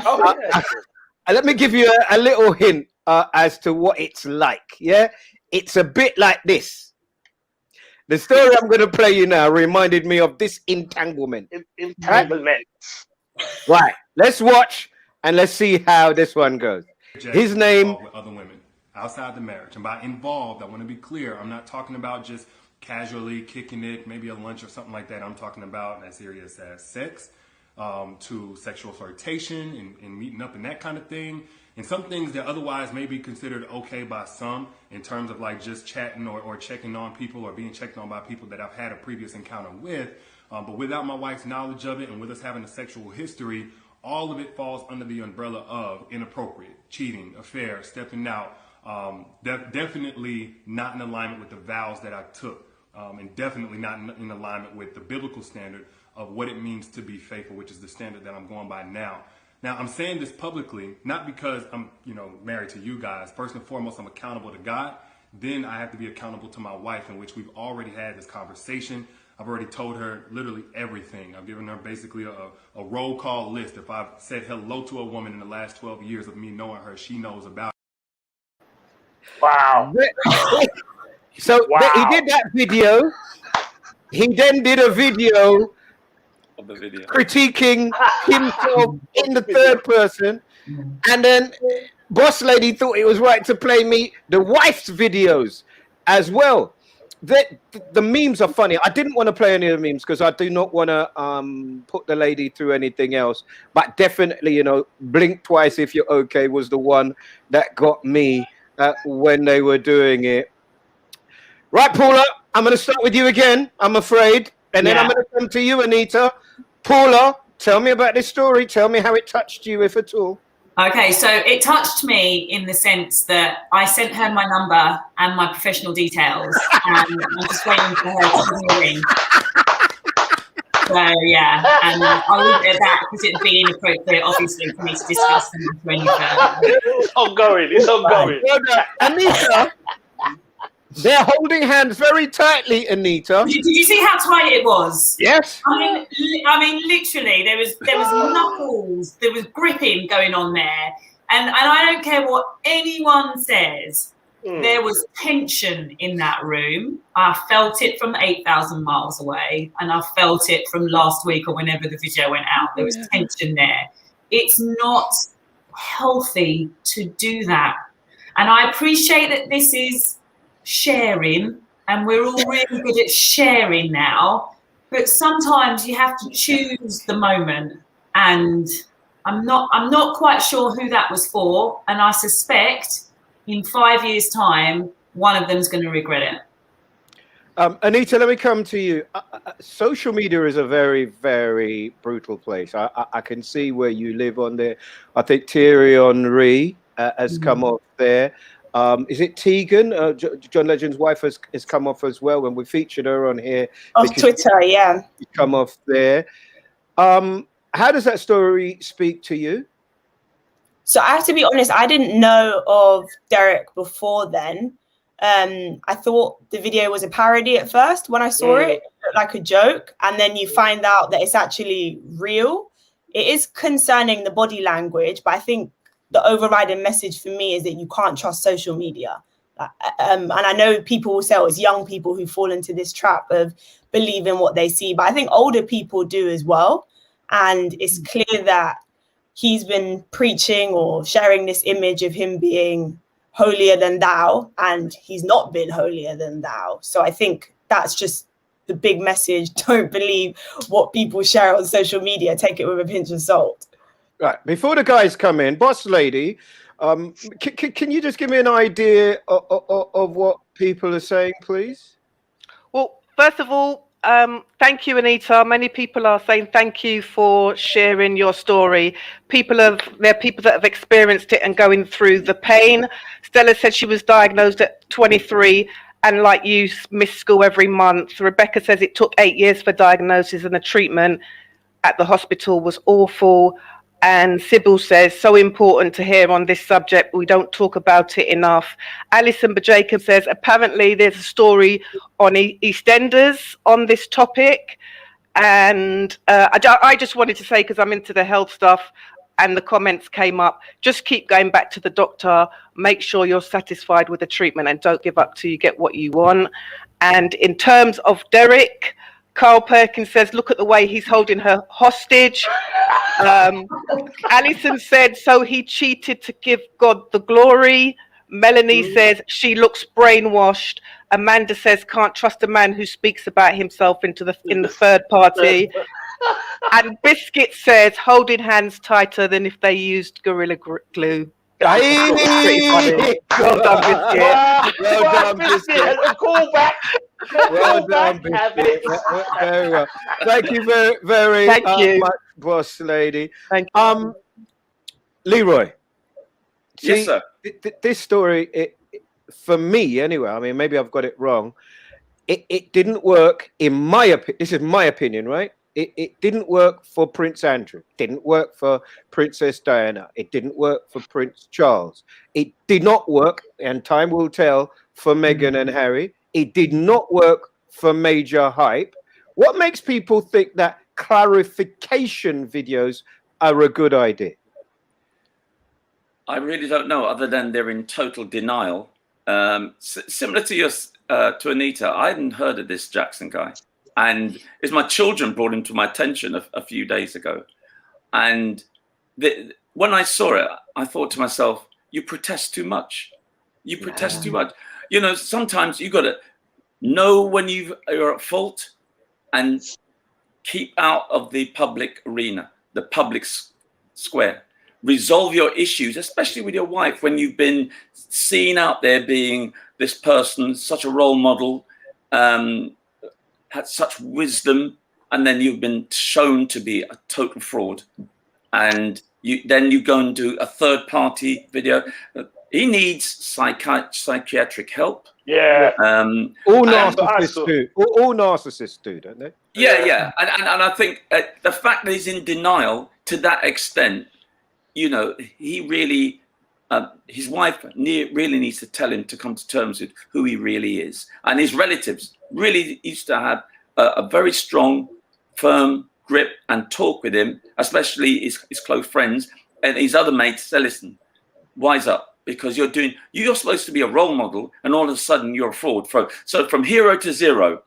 little hint as to what it's like. Yeah, it's a bit like this. The story I'm going to play you now reminded me of this entanglement. Entanglement. Right. Let's watch and let's see how this one goes. His name. With other women outside the marriage, and by involved, I want to be clear. I'm not talking about just casually kicking it, maybe a lunch or something like that. I'm talking about as serious as sex, to sexual flirtation and meeting up and that kind of thing. And some things that otherwise may be considered okay by some in terms of like just chatting or checking on people or being checked on by people that I've had a previous encounter with. But without my wife's knowledge of it and with us having a sexual history, all of it falls under the umbrella of inappropriate, cheating, affair, stepping out. Definitely not in alignment with the vows that I took, and definitely not in alignment with the biblical standard of what it means to be faithful, which is the standard that I'm going by now. Now, I'm saying this publicly, not because I'm, married to you guys. First and foremost, I'm accountable to God. Then I have to be accountable to my wife, in which we've already had this conversation. I've already told her literally everything. I've given her basically a roll call list. If I've said hello to a woman in the last 12 years of me knowing her, she knows about it. Wow. So he did that video. He then did a video critiquing himself in the third person. And then Boss Lady thought it was right to play me the wife's videos as well. The memes are funny. I didn't want to play any of the memes because I do not want to put the lady through anything else. But definitely, blink twice if you're okay was the one that got me when they were doing it. Right, Paula, I'm going to start with you again, I'm afraid. And then I'm going to come to you, Anita. Paula, tell me about this story. Tell me how it touched you, if at all. Okay, so it touched me in the sense that I sent her my number and my professional details, and I'm just waiting for her to give me a ring. So, yeah, and I'll leave it at that because it'd be inappropriate, obviously, for me to discuss them any further. It's ongoing. Anita, they're holding hands very tightly, Anita. Did you see how tight it was? Yes. I mean, literally, there was knuckles, there was gripping going on there, and I don't care what anyone says. There was tension in that room. I felt it from 8,000 miles away, and I felt it from last week or whenever the video went out. There was tension there. It's not healthy to do that, and I appreciate that this is sharing, and we're all really good at sharing now, but sometimes you have to choose the moment, and I'm not quite sure who that was for, and I suspect in 5 years' time one of them's going to regret it. Anita, let me come to you. Social media is a very, very brutal place. I can see where you live on there. I think Thierry Henry has come off there. Is it Tegan? John Legend's wife has come off as well when we featured her on here. Off Twitter, yeah. Come off there. How does that story speak to you? So I have to be honest, I didn't know of Derek before then. I thought the video was a parody at first. When I saw it looked like a joke. And then you find out that it's actually real. it is concerning the body language, but I think the overriding message for me is that you can't trust social media. And I know people will say, oh, it's young people who fall into this trap of believing what they see, but I think older people do as well. And it's clear that he's been preaching or sharing this image of him being holier than thou, and he's not been holier than thou. So I think that's just the big message. Don't believe what people share on social media. Take it with a pinch of salt. Right. Before the guys come in, boss lady, can you just give me an idea of what people are saying, please? Well, first of all, thank you, Anita. Many people are saying thank you for sharing your story. There are people that have experienced it and going through the pain. Stella said she was diagnosed at 23 and, like you, missed school every month. Rebecca says it took 8 years for diagnosis and the treatment at the hospital was awful. And Sybil says, so important to hear on this subject. We don't talk about it enough. Alison Jacob says, apparently there's a story on EastEnders on this topic. And I just wanted to say, because I'm into the health stuff and the comments came up, just keep going back to the doctor. Make sure you're satisfied with the treatment and don't give up till you get what you want. And in terms of Derek, Carl Perkins says, look at the way he's holding her hostage. Alison said, so he cheated to give God the glory. Melanie says, she looks brainwashed. Amanda says, can't trust a man who speaks about himself in the third party. And Biscuit says, holding hands tighter than if they used Gorilla Glue. Pretty funny. Well done, Biscuit. Well done, Biscuit. Call back. Well done, Biscuit. Very well. Thank you very much, boss lady. Thank you. Leroy. Yes, sir. This story, for me anyway, I mean, maybe I've got it wrong. It didn't work in my opinion. This is my opinion, right? It didn't work for Prince Andrew. It didn't work for Princess Diana. It didn't work for Prince Charles. It did not work, and time will tell, for Meghan and Harry. It did not work for Major Hype. What makes people think that clarification videos are a good idea? I really don't know, other than they're in total denial. Similar to to Anita, I hadn't heard of this Jackson guy. And it's my children brought him to my attention a few days ago. And when I saw it, I thought to myself, you protest too much. You protest too much. You know, sometimes you got to know when you're at fault and keep out of the public arena, the public square. Resolve your issues, especially with your wife, when you've been seen out there being this person, such a role model, had such wisdom, and then you've been shown to be a total fraud. And then you go and do a third-party video. He needs psychiatric help. Yeah. All narcissists do. All narcissists do, don't they? Yeah. And I think the fact that he's in denial to that extent, you know, he really, his wife really needs to tell him to come to terms with who he really is. And his relatives really used to have a very strong, firm grip and talk with him, especially his close friends and his other mates. Say, listen, wise up, because you're supposed to be a role model, and all of a sudden you're a fraud. So from hero to zero,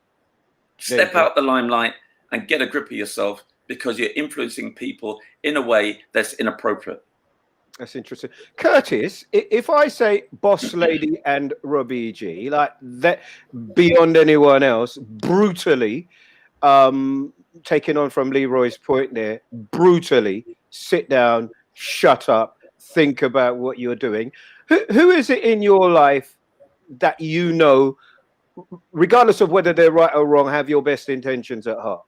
step out the limelight and get a grip of yourself, because you're influencing people in a way that's inappropriate. That's interesting. Curtis, if I say boss lady and Robbie G, like that, beyond anyone else, brutally, taking on from Leroy's point there, brutally sit down, shut up, think about what you're doing. Who is it in your life that you know, regardless of whether they're right or wrong, have your best intentions at heart?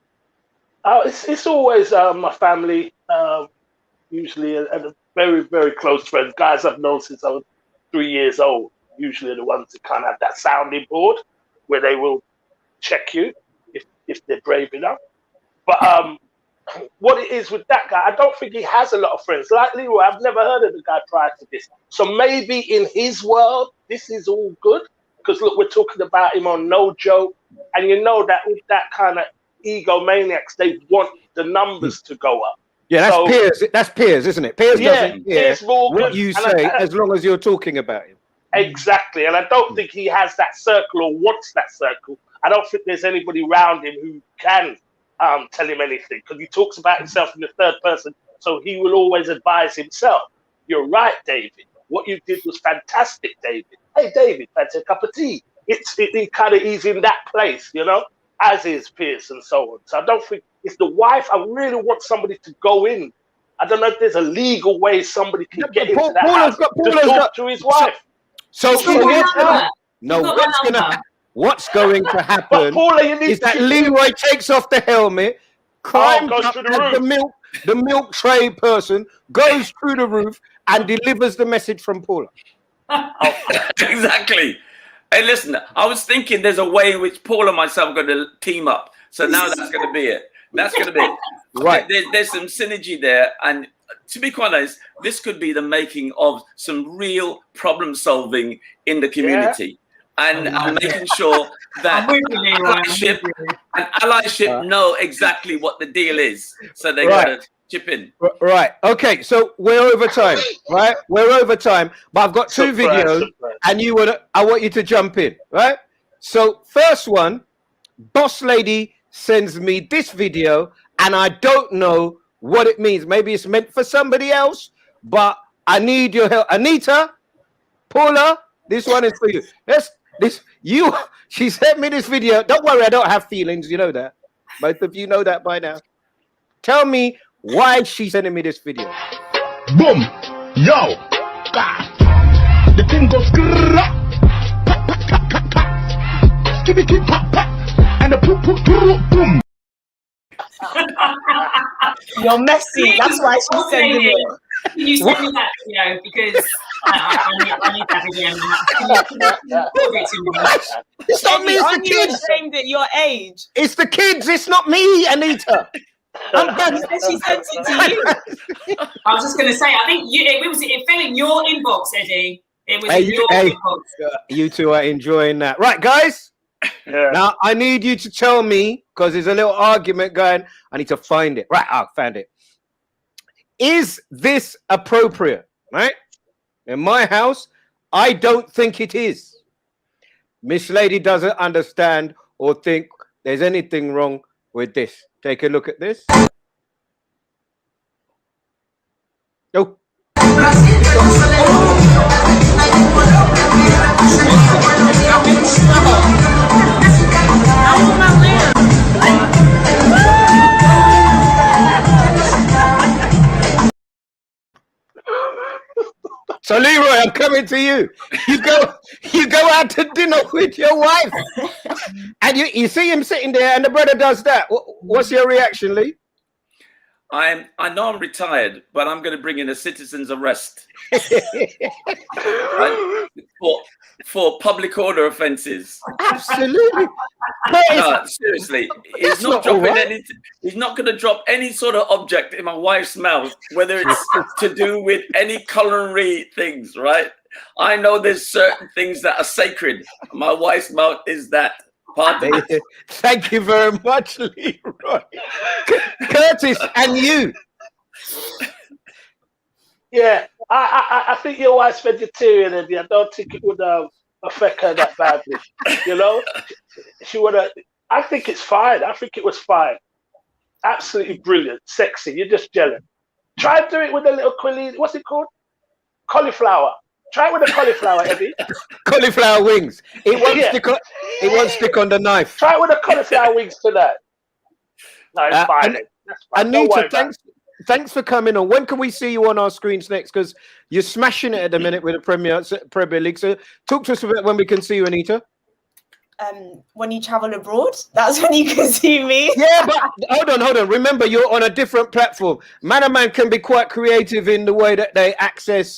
It's always my family, usually, and very, very close friends, guys I've known since I was 3 years old. Usually the ones that kind of have that sounding board where they will check you if they're brave enough. But what it is with that guy, I don't think he has a lot of friends. Like Leroy, I've never heard of the guy prior to this. So maybe in his world, this is all good. Because look, we're talking about him on No Joke. And you know that with that kind of egomaniacs, they want the numbers to go up. Yeah, that's So- Piers. That's Piers, isn't it? Piers Yeah, doesn't care Piers Morgan, what you and say I- as long as you're talking about him. Exactly, and I don't think he has that circle or wants that circle. I don't think there's anybody around him who can tell him anything, because he talks about himself in the third person, so he will always advise himself. You're right, David. What you did was fantastic, David. Hey, David, fancy a cup of tea? It kind of is in that place, you know, as is Pierce and so on. So I don't think it's the wife. I really want somebody to go in. I don't know if there's a legal way somebody can get into that house to talk to his wife. So what's going to happen But Paula, you need is that to- Leroy takes off the helmet, climbs goes up through the as roof. the milk tray person, goes through the roof and delivers the message from Paula. Exactly. Hey, listen, I was thinking there's a way in which Paul and myself are going to team up. So now that's going to be it. That's going to be it. Right. There's some synergy there. And to be quite honest, this could be the making of some real problem solving in the community. And making sure that allyship know exactly what the deal is. So they got to chip in. Right. Okay. So we're over time, right? We're over time, but I've got two videos, and I want you to jump in, right? So first one, Boss Lady sends me this video, and I don't know what it means. Maybe it's meant for somebody else, but I need your help. Anita, Paula, this one is for you. She sent me this video. Don't worry, I don't have feelings. You know that. Both of you know that by now. Tell me why she's sending me this video. Boom! Yo! God! The thing goes skibby pop pop, and the poop poop boom. You're messy. That's why she's sending it. Can you send me that video? Because I need that video. It's not me, it's the Aren't you kids. ashamed at your age? It's the kids, it's not me, Anita. I'm bad. She sent it to you. I was just going to say, I think it fell in your inbox, Eddie. It was in your inbox. You two are enjoying that. Right, guys? Yeah. Now, I need you to tell me, because there's a little argument going. I need to find it. Right, I found it. Is this appropriate? Right? In my house, I don't think it is. Miss Lady doesn't understand or think there's anything wrong with this. Take a look at this. Oh. So Leroy, I'm coming to you. You go out to dinner with your wife, and you see him sitting there, and the brother does that. What's your reaction, Lee? I know I'm retired, but I'm going to bring in a citizen's arrest for public order offences. Absolutely. No, seriously, he's not dropping any. He's not going to drop any sort of object in my wife's mouth, whether it's to do with any culinary things. Right? I know there's certain things that are sacred. My wife's mouth is that. Pardon? Thank you very much, Leroy. Curtis, and you. Yeah, I think your wife's vegetarian, and I don't think it would affect her that badly. You know, she would have. I think it's fine. I think it was fine. Absolutely brilliant, sexy. You're just jealous. Try and do it with a little what's it called? Cauliflower. Try it with a cauliflower, Eddie. Cauliflower wings. It won't stick on the knife. Try it with a cauliflower wings tonight. No, it's fine. That's fine. Anita, thanks for coming on. When can we see you on our screens next? Because you're smashing it at the minute with the Premier League. So talk to us about when we can see you, Anita. When you travel abroad, that's when you can see me. Yeah, but hold on. Remember, you're on a different platform. Man can be quite creative in the way that they access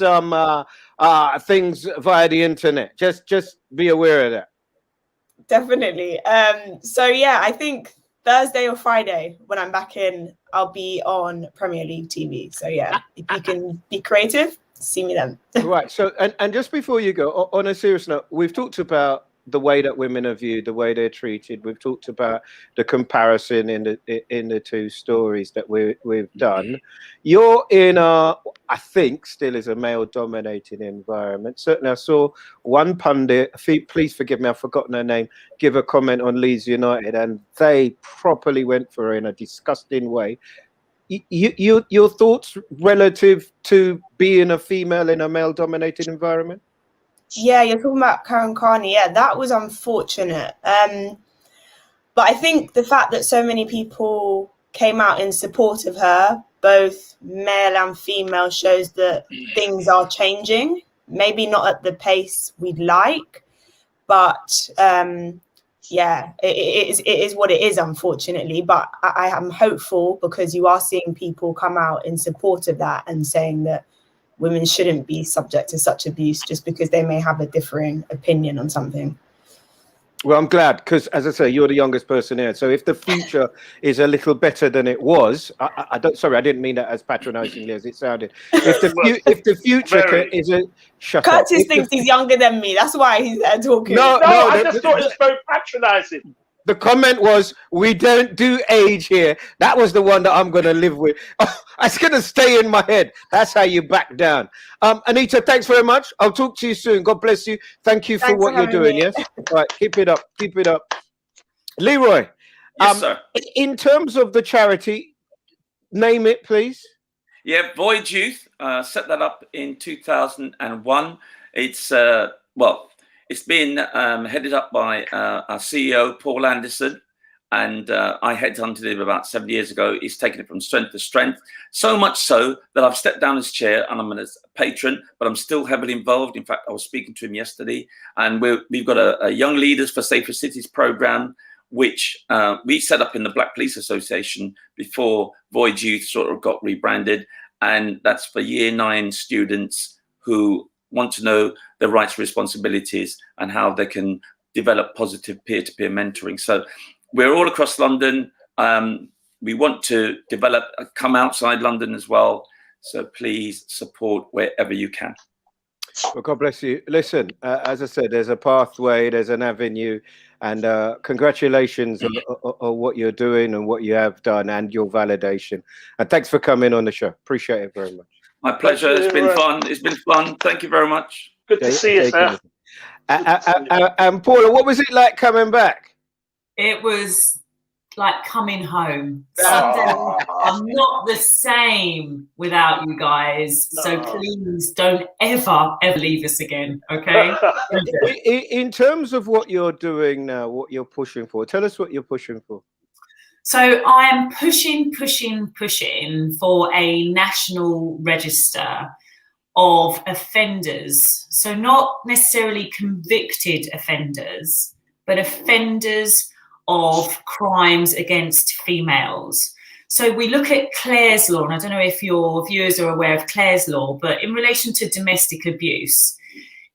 things via the internet. Just be aware of that. Definitely. So yeah, I think Thursday or Friday when I'm back in, I'll be on Premier League TV. So yeah, if you can be creative, see me then. Right. So and just before you go, on a serious note, we've talked about the way that women are viewed, the way they're treated. We've talked about the comparison in the two stories that we've done. You're in I think still is a male-dominated environment. Certainly, I saw one pundit. Please forgive me, I've forgotten her name. Give a comment on Leeds United, and they properly went for her in a disgusting way. Your thoughts relative to being a female in a male-dominated environment? Yeah, you're talking about Karen Carney. Yeah, that was unfortunate. But I think the fact that so many people came out in support of her, both male and female, shows that things are changing. Maybe not at the pace we'd like, but yeah, it is what it is, unfortunately. But I am hopeful because you are seeing people come out in support of that and saying that women shouldn't be subject to such abuse just because they may have a differing opinion on something. Well, I'm glad because, as I say, you're the youngest person here. So if the future is a little better than it was, I don't. Sorry, I didn't mean that as patronisingly as it sounded. If the future is a shut up. Curtis thinks he's younger than me. That's why he's there talking. No, I just thought it was very patronising. The comment was, "We don't do age here." That was the one that I'm going to live with. It's going to stay in my head. That's how you back down. Anita, thanks very much. I'll talk to you soon. God bless you. Thank you for what you're doing. Yes. Right. Keep it up. Keep it up. Leroy. Yes, sir. In terms of the charity, name it, please. Yeah, Void Youth. Set that up in 2001. It's it's been headed up by our CEO, Paul Anderson, and I headhunted him about 7 years ago. He's taken it from strength to strength, so much so that I've stepped down his chair and I'm a patron, but I'm still heavily involved. In fact, I was speaking to him yesterday, and we've got a Young Leaders for Safer Cities program, which we set up in the Black Police Association before Void Youth sort of got rebranded, and that's for Year 9 students who want to know their rights and responsibilities and how they can develop positive peer-to-peer mentoring. So we're all across London. We want to come outside London as well. So please support wherever you can. Well, God bless you. Listen, as I said, there's a pathway, there's an avenue, and congratulations on what you're doing and what you have done and your validation. And thanks for coming on the show. Appreciate it very much. My pleasure. It's been fun. It's been fun. Thank you very much. Good to see you, sir. And Paula, what was it like coming back? It was like coming home. Sundays are not the same without you guys. So please don't ever leave us again, okay? In terms of what you're doing now, what you're pushing for, tell us what you're pushing for. So I am pushing for a national register of offenders. So not necessarily convicted offenders, but offenders of crimes against females. So we look at Clare's Law, and I don't know if your viewers are aware of Clare's Law, but in relation to domestic abuse,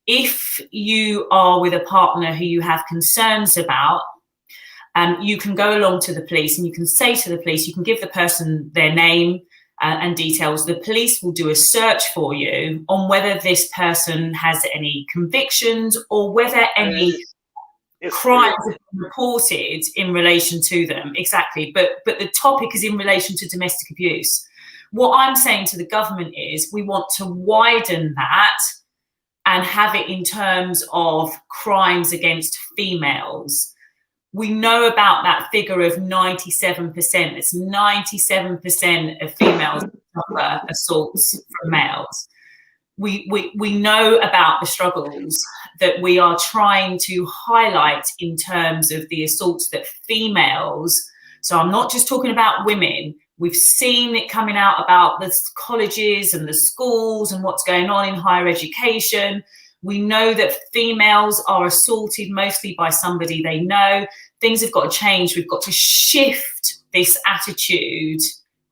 if you are with a partner who you have concerns about, you can go along to the police and you can say to the police, you can give the person their name and details. The police will do a search for you on whether this person has any convictions or whether any crimes have been reported in relation to them. Exactly. But the topic is in relation to domestic abuse. What I'm saying to the government is we want to widen that and have it in terms of crimes against females. We know about that figure of 97%. It's 97% of females suffer assaults from males. We know about the struggles that we are trying to highlight in terms of the assaults that females, so I'm not just talking about women, we've seen it coming out about the colleges and the schools and what's going on in higher education. We know that females are assaulted mostly by somebody they know. Things have got to change. We've got to shift this attitude,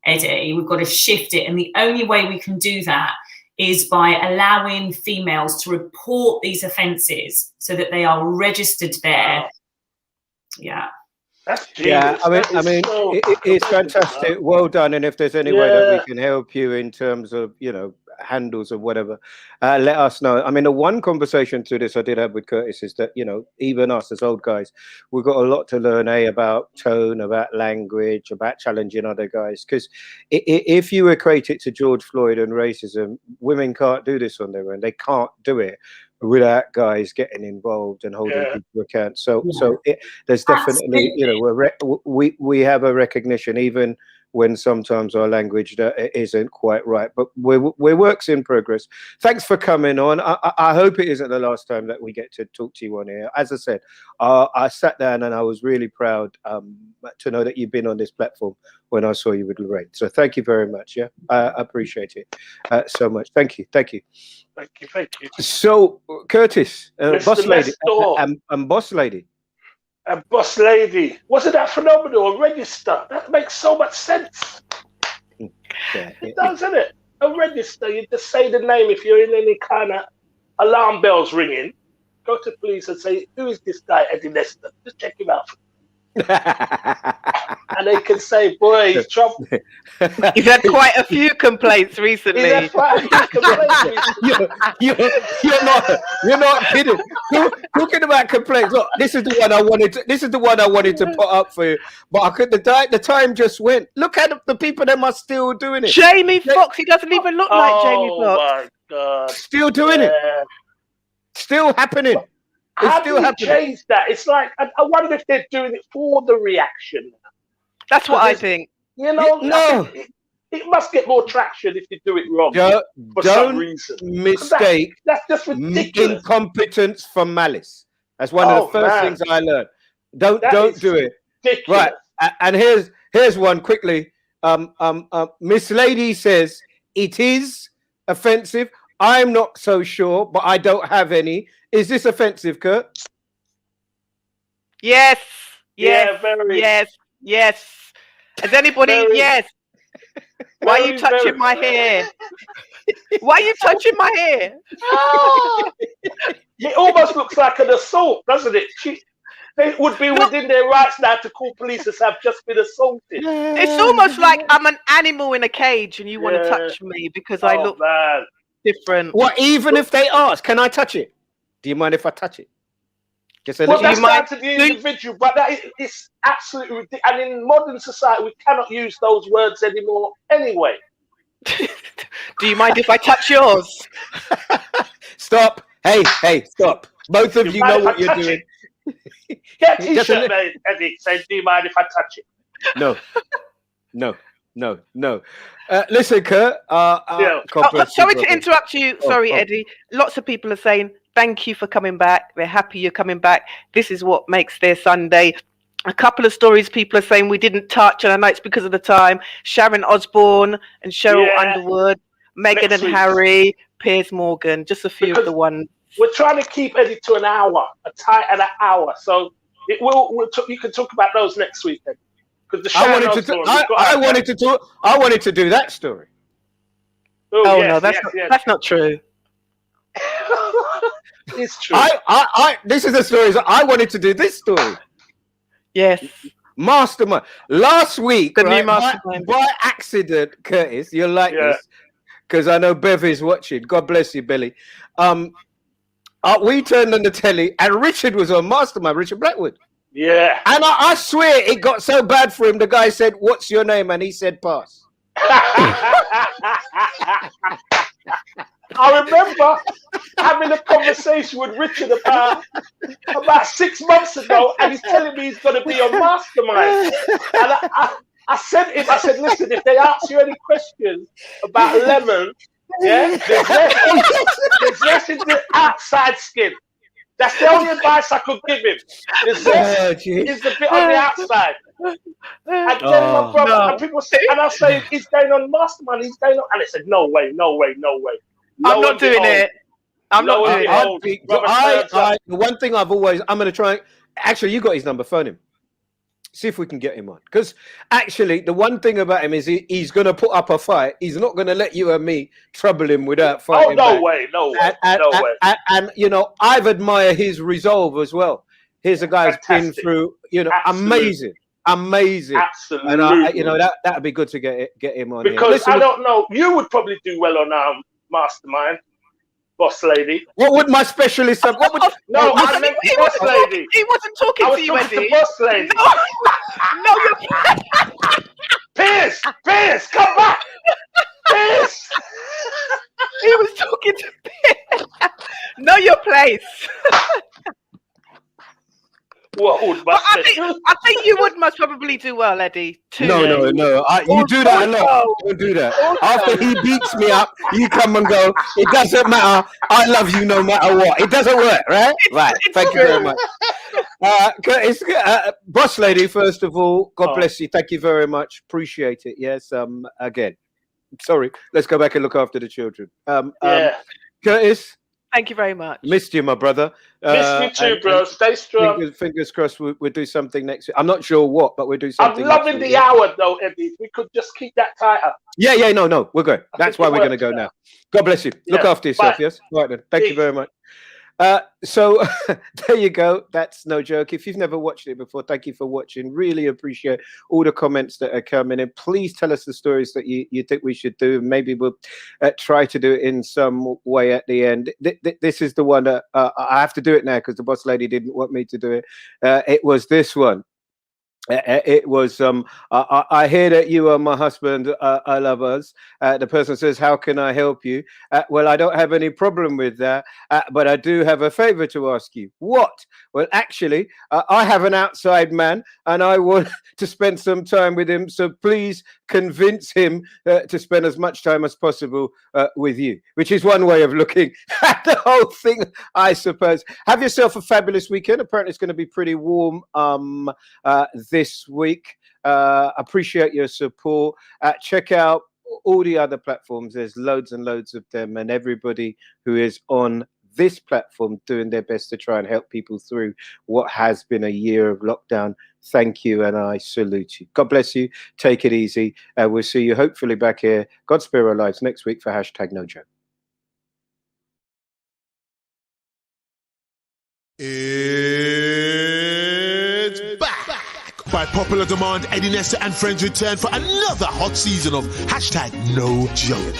Eddie. We've got to shift it. And the only way we can do that is by allowing females to report these offences so that they are registered there. Yeah. That's genius. Yeah, I mean, it's fantastic. Well done. And if there's any way that we can help you in terms of, handles or whatever, let us know. I mean, the one conversation to this I did have with Curtis is that, you know, even us as old guys, we've got a lot to learn, about tone, about language, about challenging other guys. Because if you equate it to George Floyd and racism, women can't do this on their own. They can't do it without guys getting involved and holding people to account. So there's definitely, you know, we have a recognition, even when sometimes our language isn't quite right, but we're works in progress. Thanks for coming on. I hope it isn't the last time that we get to talk to you on here. As I said, I sat down and I was really proud to know that you've been on this platform when I saw you with Lorraine. So thank you very much. Yeah, I appreciate it so much. Thank you. Thank you. So Curtis, boss lady, and boss lady. And boss lady, wasn't that phenomenal? A register, that makes so much sense. It does, doesn't it? A register, you just say the name if you're in any kind of alarm bells ringing. Go to police and say, who is this guy, Eddie Nestor? Just check him out. And they can say, boy, he's trouble. He's had quite a few complaints recently. He's had quite a few complaints recently. You're not kidding. Talking about complaints. Look, this is the one I wanted to put up for you, but I could. The time just went. Look at the people that are still doing it. Jamie Foxx. He doesn't even look like Jamie Foxx. Oh my God! Still doing it. Still happening. How do you change that? It's like I wonder if they're doing it for the reaction. That's what I think. You know, no. It must get more traction if you do it wrong for some reason. Mistake. That's just ridiculous. Incompetence from malice. That's one of the first things I learned. Don't do it. Ridiculous. Right. And here's one quickly. Miss Lady says it is offensive. I'm not so sure, but I don't have any. Is this offensive, Kurt? Yes. Yeah, very. Yes. Has anybody? Very, yes. Why are you touching my hair? Why are you touching my hair? It almost looks like an assault, doesn't it? They would be within their rights now to call police and have just been assaulted. It's almost like I'm an animal in a cage and you want to touch me because I look different. Well, even if they ask, can I touch it? Do you mind if I touch it? Just a that's down to the individual, but that is absolutely ridiculous. And in modern society, we cannot use those words anymore anyway. Do you mind if I touch yours? Stop. Hey, stop. Both of you know what you're doing. Get a t-shirt made, Eddie, saying, do you mind if I touch it? No. Listen, Kurt. Sorry to interrupt you. Sorry, Eddie. Lots of people are saying, thank you for coming back. They're happy you're coming back. This is what makes their Sunday. A couple of stories people are saying we didn't touch, and I know it's because of the time. Sharon Osbourne and Cheryl Underwood, Meghan and Harry, Piers Morgan, just a few of the ones. We're trying to keep Eddie to an hour, an hour. So it you can talk about those next week then. I wanted to do that story. No, that's not true. It's true. This is the story. I wanted to do this story. Yes. Mastermind. Last week, the new mastermind. By accident, Curtis, you'll like this because I know Bev is watching. God bless you, Billy. We turned on the telly and Richard was on Mastermind. Richard Blackwood. Yeah. And I swear it got so bad for him. The guy said, "What's your name?" And he said, "Pass." I remember having a conversation with Richard about 6 months ago, and he's telling me he's going to be on Mastermind. And I said, listen, if they ask you any questions about lemon, there's less in the outside skin. That's the only advice I could give him. There's less is the bit on the outside. And then my brother, and people say, and I say, he's going on Mastermind, he's going on, and they said, no way. I'm not doing it. I'm not doing it. The one thing I'm going to try. Actually, you got his number. Phone him. See if we can get him on. Because actually, the one thing about him is he's going to put up a fight. He's not going to let you and me trouble him without fighting. Oh, no way. And you know, I've admired his resolve as well. Here's a guy who's been through, amazing. Absolutely. And that'd be good to get him on. Because I don't know, you would probably do well on mastermind, boss lady. What would my specialist have? What would? No, I meant the boss lady. He wasn't talking I was to you, talking to Eddie. the boss lady. No, you're. Pierce, come back. Pierce. He was talking to Pierce. Know your place. What would my I think you would most probably do well, Eddie. No. You do that a lot. Don't do that. After he beats me up, you come and go. It doesn't matter. I love you no matter what. It doesn't work, right? Right. Thank you very much. Boss lady, first of all, God bless you. Thank you very much. Appreciate it. Yes. Again, sorry. Let's go back and look after the children. Curtis. Thank you very much. Missed you, my brother. Missed you too, bro. Stay strong. Fingers crossed we'll do something next week. I'm not sure what, but we'll do something. I'm loving the hour, though, Eddie. We could just keep that tighter. Yeah, no. We're good. That's why we're going to go now. God bless you. Look after yourself, yes? Right then. Thank you very much. So there you go. That's no joke. If you've never watched it before, thank you for watching. Really appreciate all the comments that are coming in. Please tell us the stories that you think we should do. Maybe we'll try to do it in some way at the end. This is the one that I have to do it now because the boss lady didn't want me to do it. It was this one. It was I hear that you are my husband. I love us. The person says, how can I help you? Well, I don't have any problem with that, but I do have a favor to ask you. What? Well, actually, I have an outside man and I want to spend some time with him, so please convince him to spend as much time as possible with you, which is one way of looking at the whole thing, I suppose. Have yourself a fabulous weekend. Apparently it's going to be pretty warm this week. Appreciate your support. Check out all the other platforms. There's loads and loads of them, and everybody who is on this platform doing their best to try and help people through what has been a year of lockdown. Thank you, and I salute you. God bless you. Take it easy. We'll see you hopefully back here, God spare our lives, next week for #NoJoke. It's back. By popular demand, Eddie Nestor and friends return for another hot season of #NoJokes.